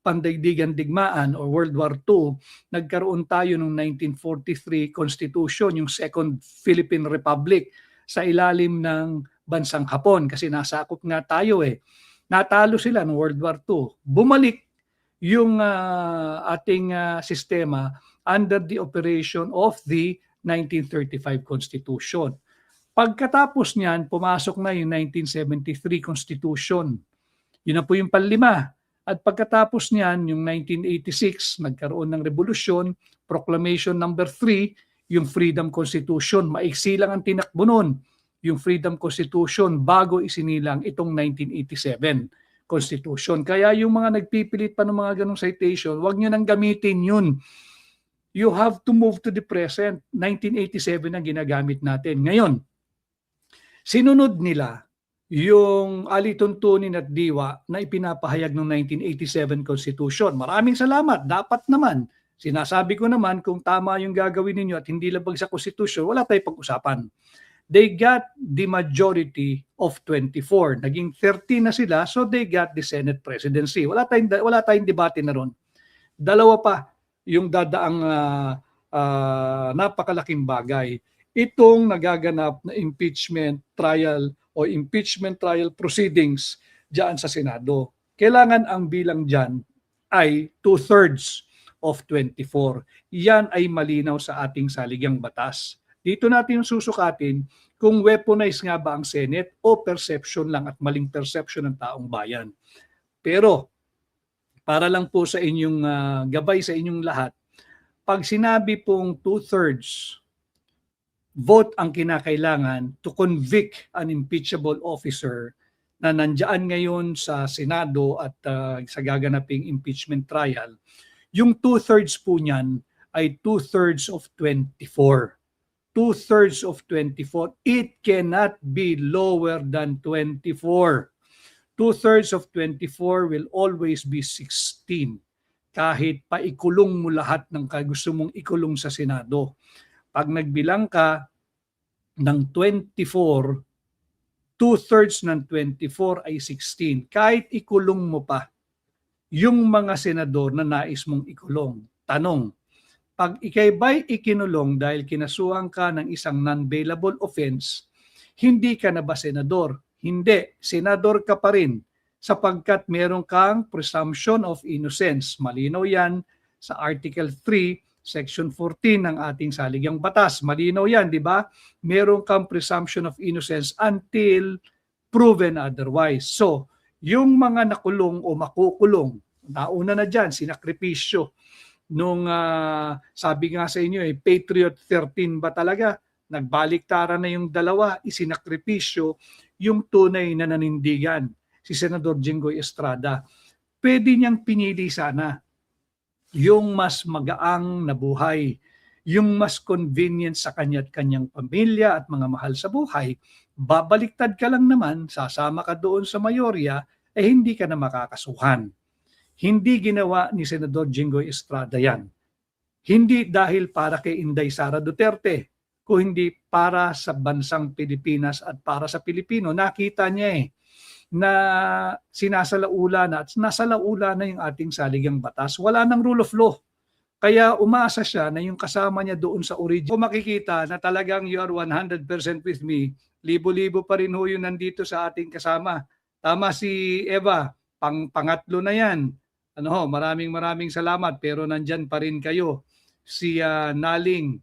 A: pandaigdigan digmaan o World War II, nagkaroon tayo ng 1943 Constitution, yung Second Philippine Republic, sa ilalim ng bansang Hapon kasi nasakop nga tayo Natalo sila ng World War II. Bumalik yung ating sistema under the operation of the 1935 Constitution. Pagkatapos niyan, pumasok na yung 1973 Constitution. Yun na po yung panlima. At pagkatapos niyan, yung 1986, nagkaroon ng revolusyon, Proclamation number 3, yung Freedom Constitution. Maiksi lang ang tinakbo nun, yung Freedom Constitution, bago isinilang itong 1987 Constitution. Kaya yung mga nagpipilit pa ng mga ganong citation, wag nyo nang gamitin yun. You have to move to the present. 1987 ang ginagamit natin. Ngayon, sinunod nila yung alituntunin at diwa na ipinapahayag ng 1987 Constitution. Maraming salamat. Dapat naman. Sinasabi ko naman kung tama yung gagawin ninyo at hindi labag sa Constitution, wala tayong pag-usapan. They got the majority of 24. Naging 13 na sila, so they got the Senate presidency. Wala tayong debate na ron. Dalawa pa yung dadaang napakalaking bagay. Itong nagaganap na impeachment trial o impeachment trial proceedings diyan sa Senado. Kailangan ang bilang diyan ay 2/3 of 24. Yan ay malinaw sa ating saligang batas. Dito natin susukatin kung weaponized nga ba ang Senate o perception lang at maling perception ng taong bayan. Pero para lang po sa inyong gabay sa inyong lahat, pag sinabi pong 2/3 vote ang kinakailangan to convict an impeachable officer na nandiyan ngayon sa Senado at sa gaganaping impeachment trial, yung 2/3 po niyan ay 2/3 of 24. 2/3 of 24. It cannot be lower than 24. 2/3 of 24 will always be 16. Kahit paikulong mo lahat ng gusto mong ikulong sa Senado. Pag nagbilang ka ng 24, 2/3 ng 24 ay 16. Kahit ikulong mo pa yung mga senador na nais mong ikulong. Tanong, pag ikay ba'y ikinulong dahil kinasuhan ka ng isang non-bailable offense, hindi ka na ba senador? Hindi, senador ka pa rin sapagkat meron kang presumption of innocence. Malinaw yan sa Article 3, Section 14 ng ating saligang batas. Malinaw yan, di ba? Meron kang presumption of innocence until proven otherwise. So, yung mga nakulong o makukulong, nauna na dyan, sinakripisyo. Nung sabi nga sa inyo, Patriot 13 ba talaga? Nagbaliktaran na yung dalawa, isinakripisyo yung tunay na nanindigan, si Senador Jinggoy Estrada. Pwede niyang pinili sana yung mas magaang na buhay, yung mas convenient sa kanya at kanyang pamilya at mga mahal sa buhay. Babaliktad ka lang naman, sasama ka doon sa mayorya, hindi ka na makakasuhan. Hindi ginawa ni Senador Jinggoy Estrada yan. Hindi dahil para kay Inday Sara Duterte, kung hindi para sa bansang Pilipinas at para sa Pilipino. Nakita niya na sinasalaula na at nasalaula na yung ating saligang batas. Wala nang rule of law. Kaya umasa siya na yung kasama niya doon sa original. Kung makikita na talagang you are 100% with me, libo-libo pa rin ho yun nandito sa ating kasama. Tama si Eva, pangatlo na yan. Maraming salamat pero nandyan pa rin kayo. Si Naling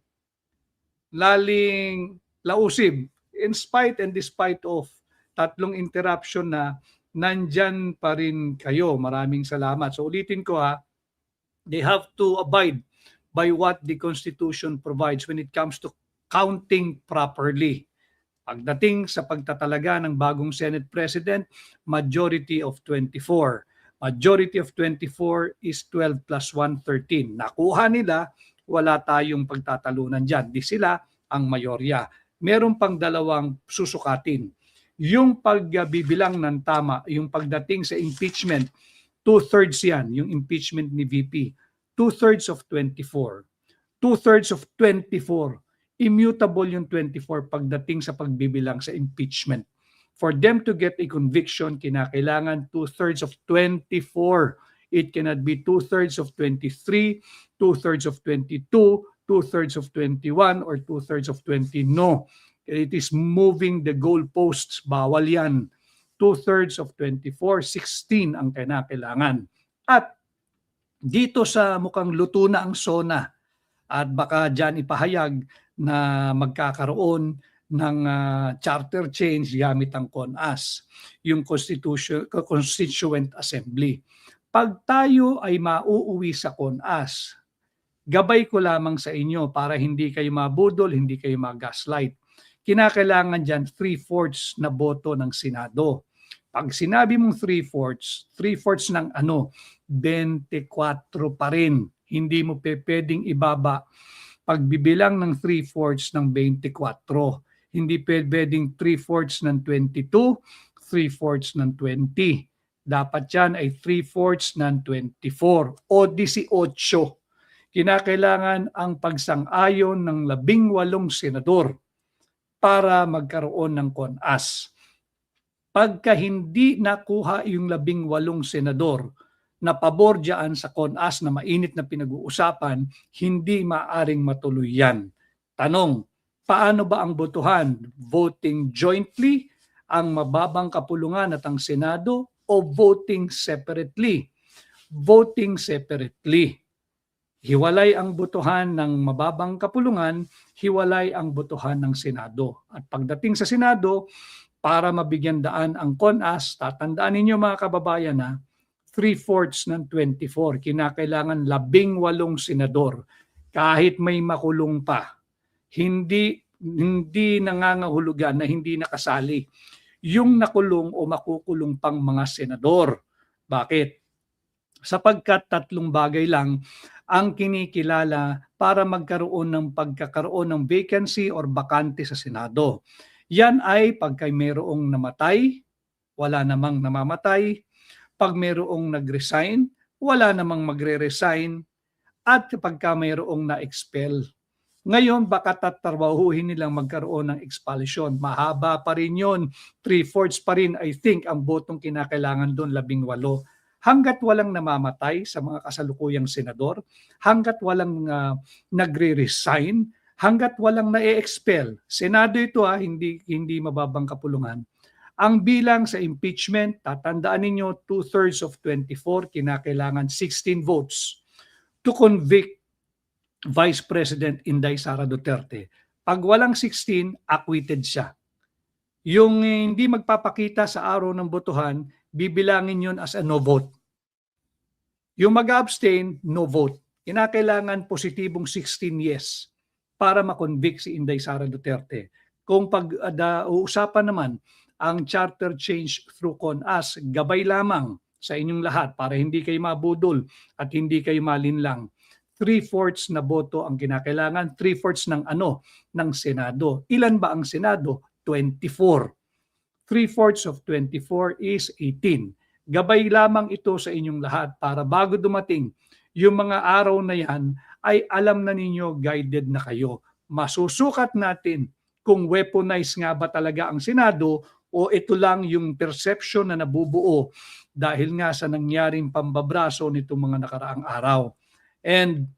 A: Lausib, in spite and despite of tatlong interruption na nandyan pa rin kayo. Maraming salamat. So ulitin ko they have to abide by what the Constitution provides when it comes to counting properly. Pagdating sa pagtatalaga ng bagong Senate President, majority of 24. Majority of 24 is 12 plus 1, 13. Nakuha nila, wala tayong pagtatalunan dyan. Di sila ang mayorya. Meron pang dalawang susukatin. Yung pagbibilang ng tama, yung pagdating sa impeachment, 2/3 yan, yung impeachment ni VP. 2/3 of 24. 2/3 of 24. Immutable yung 24 pagdating sa pagbibilang sa impeachment. For them to get a conviction, kinakailangan 2/3 of 24. It cannot be 2/3 of 23, 2/3 of 22, 2/3 of 21, or 2/3 of 20. No. It is moving the goalposts. Bawal yan. 2/3 of 24, 16 ang kinakailangan. At dito sa mukhang luto na ang SONA at baka dyan ipahayag na magkakaroon ng charter change gamit ang CONAS, yung Constituent Assembly. Pag tayo ay mauuwi sa CONAS, gabay ko lamang sa inyo para hindi kayo mabudol, hindi kayo mag-gaslight. Kinakailangan dyan 3/4 na boto ng Senado. Pag sinabi mong 3/4 ng ano, 24 pa rin. Hindi mo pwedeng ibaba pagbibilang ng 3/4 ng 24. Hindi pwedeng 3/4 ng 22, 3/4 ng 20. Dapat yan ay 3/4 ng 24 o 18. Kinakailangan ang pagsang-ayon ng 18 senador para magkaroon ng CONAS. Pagka hindi nakuha yung 18 senador na pabor dyan sa CONAS na mainit na pinag-uusapan, hindi maaring matuloy yan. Tanong, paano ba ang botohan? Voting jointly ang mababang kapulungan at ang Senado o voting separately? Voting separately. Hiwalay ang botohan ng mababang kapulungan, hiwalay ang botohan ng Senado. At pagdating sa Senado, para mabigyan daan ang CONAS, tatandaan ninyo mga kababayan na 3/4 ng 24, kinakailangan 18 senador. Kahit may makulong pa, hindi nangangahulugan na hindi nakasali yung nakulong o makukulong pang mga senador. Bakit? Sapagkat 3 bagay lang ang kinikilala para magkaroon ng pagkakaroon ng vacancy or bakante sa Senado. Yan ay pagka mayroong namatay, wala namang namamatay, pag mayroong nag-resign, wala namang magre-resign, at kapag mayroong na-expel. Ngayon, baka tatrabahuhin nilang magkaroon ng expulsion. Mahaba pa rin yun. 3/4 pa rin, I think, ang botong kinakailangan doon, 18. Hanggat walang namamatay sa mga kasalukuyang senador, hanggat walang nagre-resign, hanggat walang na-expel. Senado ito hindi mababang kapulungan. Ang bilang sa impeachment, tatandaan ninyo 2/3 of 24, kinakailangan 16 votes to convict Vice President Inday Sara Duterte. Pag walang 16, acquitted siya. Yung hindi magpapakita sa araw ng botohan, bibilangin yun as a no vote. Yung mag-abstain, no vote. Kinakailangan positibong 16 yes para makonvict si Inday Sara Duterte. Kung pag-uusapan naman ang charter change through CONAS, gabay lamang sa inyong lahat para hindi kayo mabudol at hindi kayo malinlang. 3/4 na boto ang kinakailangan, 3/4 ng Senado. Ilan ba ang Senado? 24. 3/4 of 24 is 18. Gabay lamang ito sa inyong lahat para bago dumating yung mga araw na yan ay alam na ninyo, guided na kayo. Masusukat natin kung weaponized nga ba talaga ang Senado o ito lang yung perception na nabubuo dahil nga sa nangyaring pambabraso nitong mga nakaraang araw. And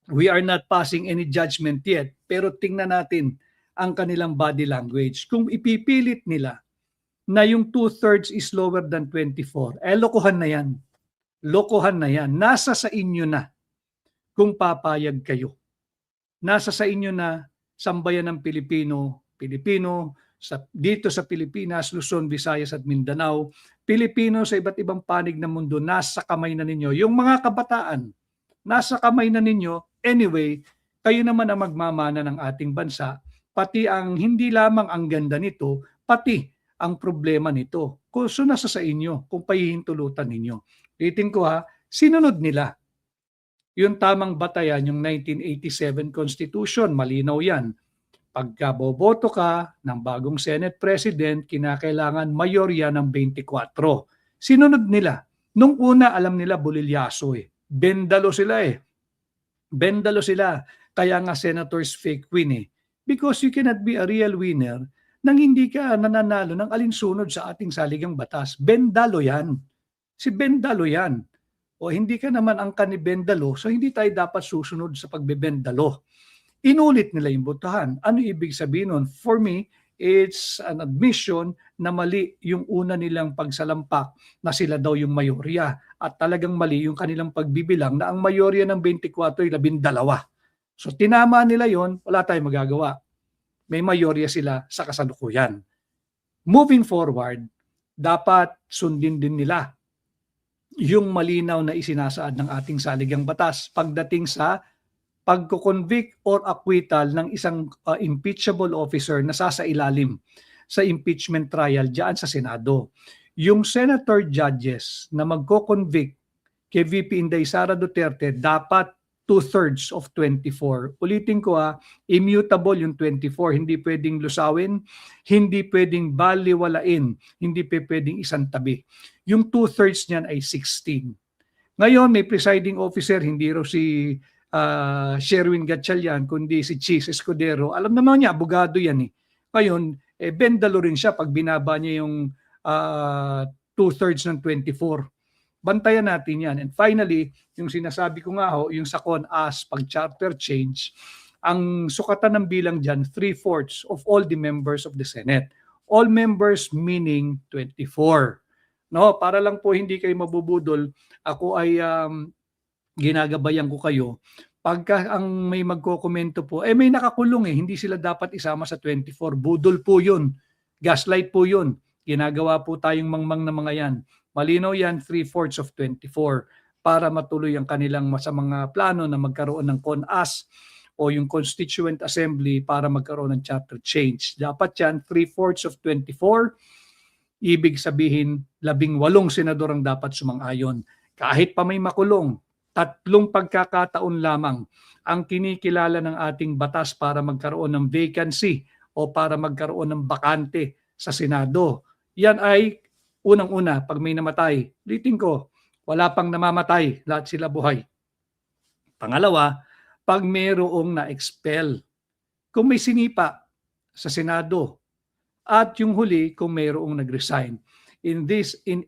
A: we are not passing any judgment yet, pero tingnan natin ang kanilang body language. Kung ipipilit nila na yung 2/3 is lower than 24, lokohan na yan. Lokohan na yan. Nasa sa inyo na kung papayag kayo. Nasa sa inyo na sambayan ng Pilipino, dito sa Pilipinas, Luzon, Visayas at Mindanao, Pilipino sa iba't ibang panig ng mundo, nasa kamay na ninyo. Yung mga kabataan, nasa kamay na ninyo. Anyway, kayo naman ang magmamana ng ating bansa, pati ang hindi lamang ang ganda nito, pati ang problema nito. So nasa sa inyo kung pahihintulutan ninyo. Ulitin ko sinunod nila. Yung tamang batayan, yung 1987 Constitution, malinaw yan. Pagka boboto ka ng bagong Senate President, kinakailangan mayorya ng 24. Sinunod nila. Nung una, alam nila bulilyaso Bendalo sila Bendalo sila. Kaya nga senators fake win Because you cannot be a real winner nang hindi ka nananalo ng alinsunod sa ating saligang batas. Bendalo yan. Si Bendalo yan. O hindi ka naman angkan ni Bendalo, so hindi tayo dapat susunod sa pagbebendalo. Inulit nila yung botohan. Ano ibig sabihin nun? For me, it's an admission na mali yung una nilang pagsalampak na sila daw yung mayorya. At talagang mali yung kanilang pagbibilang na ang mayorya ng 24 ay 12. So tinama nila yon, wala tayong magagawa. May mayorya sila sa kasalukuyan. Moving forward, dapat sundin din nila yung malinaw na isinasaad ng ating saligang batas pagdating sa pagko-convict or acquittal ng isang impeachable officer na sasailalim sa impeachment trial diyan sa Senado. Yung senator judges na magko-convict kay VP Inday Sara Duterte dapat 2/3 of 24. Ulitin ko immutable yung 24, hindi pwedeng lusawin, hindi pwedeng baliwalain, hindi pwedeng isang tabi. Yung 2/3 niyan ay 16. Ngayon may presiding officer, hindi raw si Sherwin Gatchalian, kundi si Chis Escudero. Alam naman niya, abogado yan eh. Ngayon, bendalo rin siya pag binaba niya yung 2/3 ng 24. Bantayan natin yan. And finally, yung sinasabi ko nga yung sa CONAS, pag charter change, ang sukatan ng bilang dyan, 3/4 of all the members of the Senate. All members meaning 24. No, para lang po hindi kayo mabubudol, ako ay ginagabayan ko kayo. Pagka ang may magkokomento po, may nakakulong hindi sila dapat isama sa 24. Budol po yun. Gaslight po yun. Ginagawa po tayong mangmang na mga yan. Malinaw yan, 3/4 of 24 para matuloy ang kanilang sa mga plano na magkaroon ng CONAS o yung Constituent Assembly para magkaroon ng chapter change. Dapat yan, 3/4 of 24. Ibig sabihin, 18 senador ang dapat sumang-ayon. Kahit pa may makulong, 3 pagkakataon lamang ang kinikilala ng ating batas para magkaroon ng vacancy o para magkaroon ng bakante sa Senado. Yan ay unang-una, pag may namatay, ulitin ko, wala pang namamatay, lahat sila buhay. Pangalawa, pag mayroong na-expel, kung may sinipa sa Senado, at yung huli kung mayroong nag-resign. In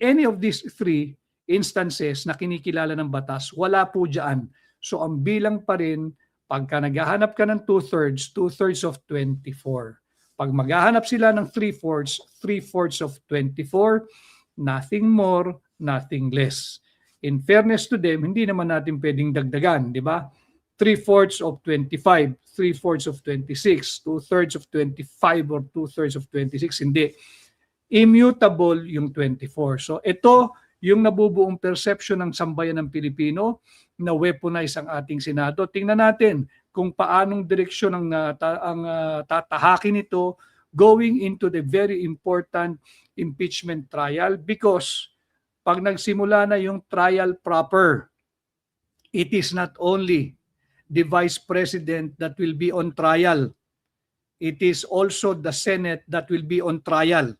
A: any of these 3 instances na kinikilala ng batas, wala po dyan. So ang bilang pa rin, pagka naghahanap ka ng 2/3 of 24. Pag maghahanap sila ng 3/4 of 24, nothing more, nothing less. In fairness to them, hindi naman natin pwedeng dagdagan, di ba? 3/4 of 25, 3/4 of 26, 2/3 of 25 or 2/3 of 26, hindi. Immutable yung 24. So ito yung nabubuong perception ng sambayan ng Pilipino na weaponize ang ating Senado. Tingnan natin kung paanong direksyon ang tatahakin ito going into the very important impeachment trial, because pag nagsimula na yung trial proper, it is not only the Vice President that will be on trial. It is also the Senate that will be on trial.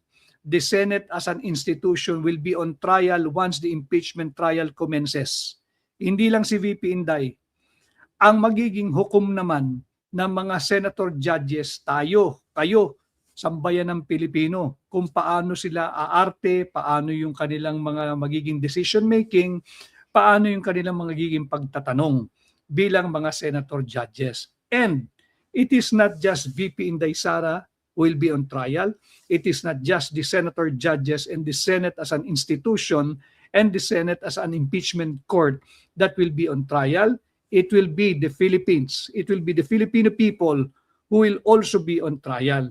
A: The Senate as an institution will be on trial once the impeachment trial commences. Hindi lang si VP Inday. Ang magiging hukom naman ng mga senator judges, tayo, kayo, sambayan ng Pilipino, kung paano sila aarte, paano yung kanilang mga magiging decision making, paano yung kanilang magiging pagtatanong bilang mga senator judges. And it is not just VP Inday Sara will be on trial. It is not just the senator judges and the Senate as an institution and the Senate as an impeachment court that will be on trial. It will be the Philippines. It will be the Filipino people who will also be on trial.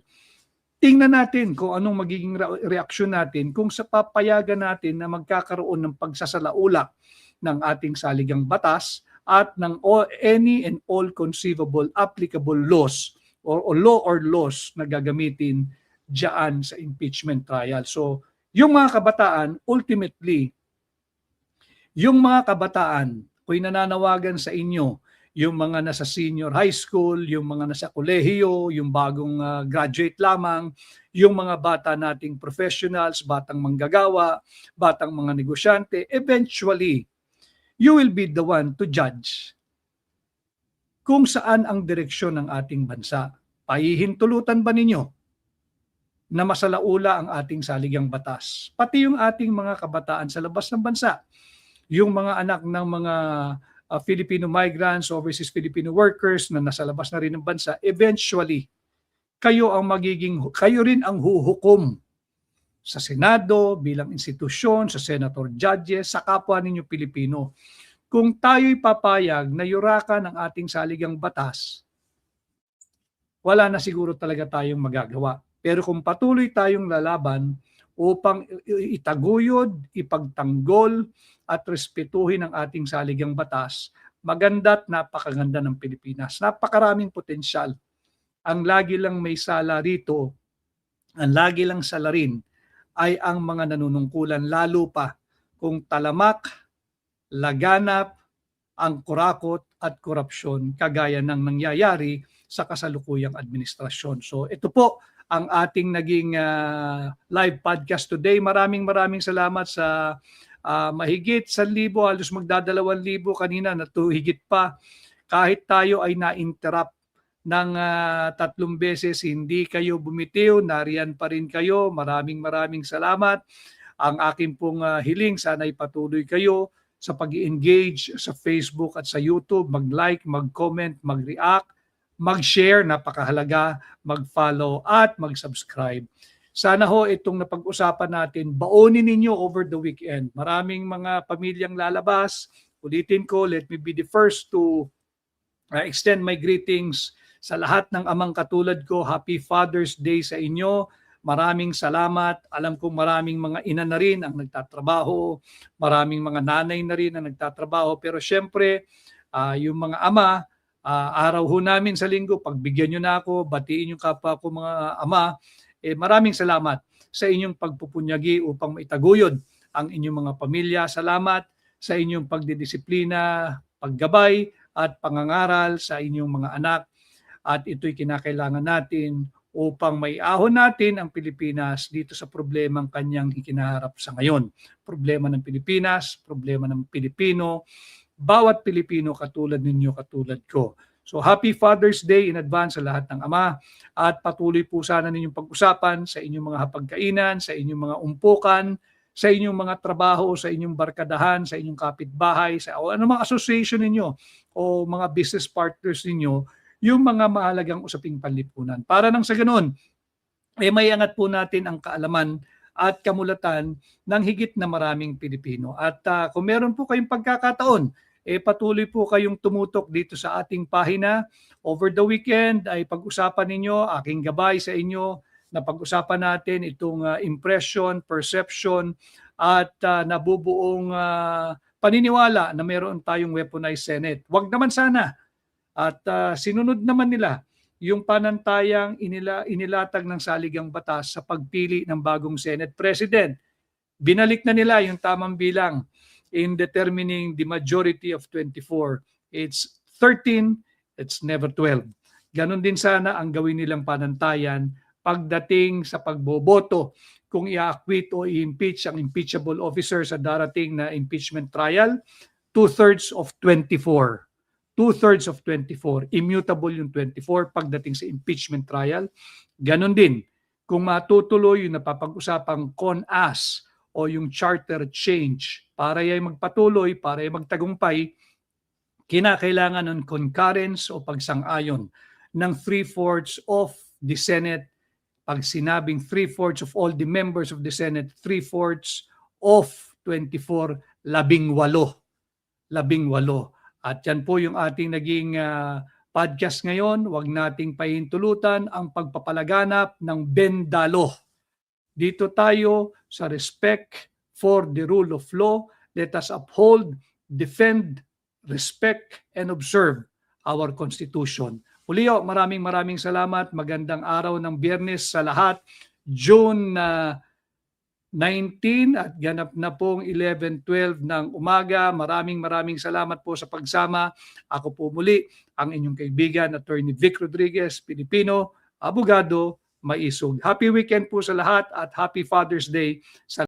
A: Tingnan natin kung anong magiging reaksyon natin kung sa papayagan natin na magkakaroon ng pagsasalaula ng ating saligang batas at ng any and all conceivable applicable laws or law or laws na gagamitin diyan sa impeachment trial. So, yung mga kabataan, ultimately, yung mga kabataan, ko'y nananawagan sa inyo, yung mga nasa senior high school, yung mga nasa kolehiyo, yung bagong graduate lamang, yung mga bata nating professionals, batang manggagawa, batang mga negosyante, eventually, you will be the one to judge kung saan ang direksyon ng ating bansa. Pahihintulutan ba ninyo na masalaula ang ating saligang batas? Pati yung ating mga kabataan sa labas ng bansa, yung mga anak ng mga Filipino migrants, overseas Filipino workers na nasa labas na rin ng bansa, eventually, kayo rin ang huhukom sa Senado, bilang institusyon, sa senator judges, sa kapwa ninyo Pilipino. Kung tayo'y papayag na yurakan ang ating saligang batas, wala na siguro talaga tayong magagawa. Pero kung patuloy tayong lalaban upang itaguyod, ipagtanggol at respetuhin ang ating saligang batas, maganda at napakaganda ng Pilipinas. Napakaraming potensyal. Ang lagi lang may sala rito, ang lagi lang salarin ay ang mga nanunungkulan, lalo pa kung talamak, laganap ang kurakot at korupsyon kagaya ng nangyayari sa kasalukuyang administrasyon. So ito po ang ating naging live podcast today. Maraming salamat sa mahigit 1,000, halos magdadalawang 1,000 kanina na higit pa. Kahit tayo ay na-interrupt ng 3 beses, hindi kayo bumitiw, nariyan pa rin kayo. Maraming salamat. Ang akin pong hiling, sana ay patuloy kayo sa pag-engage sa Facebook at sa YouTube, mag-like, mag-comment, mag-react, mag-share, napakahalaga, mag-follow at mag-subscribe. Sana ho itong napag-usapan natin, baonin ninyo over the weekend. Maraming mga pamilyang lalabas. Ulitin ko, let me be the first to extend my greetings sa lahat ng amang katulad ko. Happy Father's Day sa inyo. Maraming salamat. Alam kong maraming mga ina na rin ang nagtatrabaho. Maraming mga nanay na rin ang nagtatrabaho. Pero syempre, yung mga ama, araw ho namin sa linggo, pagbigyan nyo na ako, batiin yung kapwa ko mga ama, maraming salamat sa inyong pagpupunyagi upang maitaguyod ang inyong mga pamilya. Salamat sa inyong pagdidisiplina, paggabay at pangangaral sa inyong mga anak. At ito'y kinakailangan natin upang maiahon natin ang Pilipinas dito sa problemang kanyang ikinaharap sa ngayon. Problema ng Pilipinas, problema ng Pilipino, bawat Pilipino katulad ninyo, katulad ko. So happy Father's Day in advance sa lahat ng ama, at patuloy po sana ninyong pag-usapan sa inyong mga hapagkainan, sa inyong mga umpukan, sa inyong mga trabaho, sa inyong barkadahan, sa inyong kapitbahay, sa anumang association ninyo o mga business partners ninyo, yung mga mahalagang usaping panlipunan. Para nang sa ganun, may angat po natin ang kaalaman at kamulatan ng higit na maraming Pilipino. At kung meron po kayong pagkakataon, patuloy po kayong tumutok dito sa ating pahina. Over the weekend ay pag-usapan ninyo, aking gabay sa inyo, na pag-usapan natin itong impression, perception, at nabubuong paniniwala na meron tayong weaponized Senate. Wag naman sana. At sinunod naman nila yung panantayang inilatag ng saligang batas sa pagpili ng bagong Senate President. Binalik na nila yung tamang bilang in determining the majority of 24. It's 13, it's never 12. Ganon din sana ang gawin nilang panantayan pagdating sa pagboboto kung i-acquit o i-impeach ang impeachable officer sa darating na impeachment trial. 2/3 of 24. 2/3 of 24. Immutable yung 24 pagdating sa impeachment trial. Ganon din, kung matutuloy yung napapag-usapang CONAS o yung charter change, para yung magpatuloy, para yung magtagumpay, kinakailangan ng concurrence o pagsang-ayon ng 3/4 of the Senate. Pag sinabing 3/4 of all the members of the Senate, 3/4 of 24, 18. 18. At yan po yung ating naging podcast ngayon. Huwag nating pahintulutan ang pagpapalaganap ng bendalo. Dito tayo sa respect for the rule of law. Let us uphold, defend, respect, and observe our Constitution. Ulio, maraming salamat. Magandang araw ng Biyernes sa lahat. June 19 at ganap na pong 11:12 ng umaga. Maraming salamat po sa pagsama. Ako po muli ang inyong kaibigan, Attorney Vic Rodriguez, Pilipino, abogado, maisog. Happy weekend po sa lahat at Happy Father's Day sa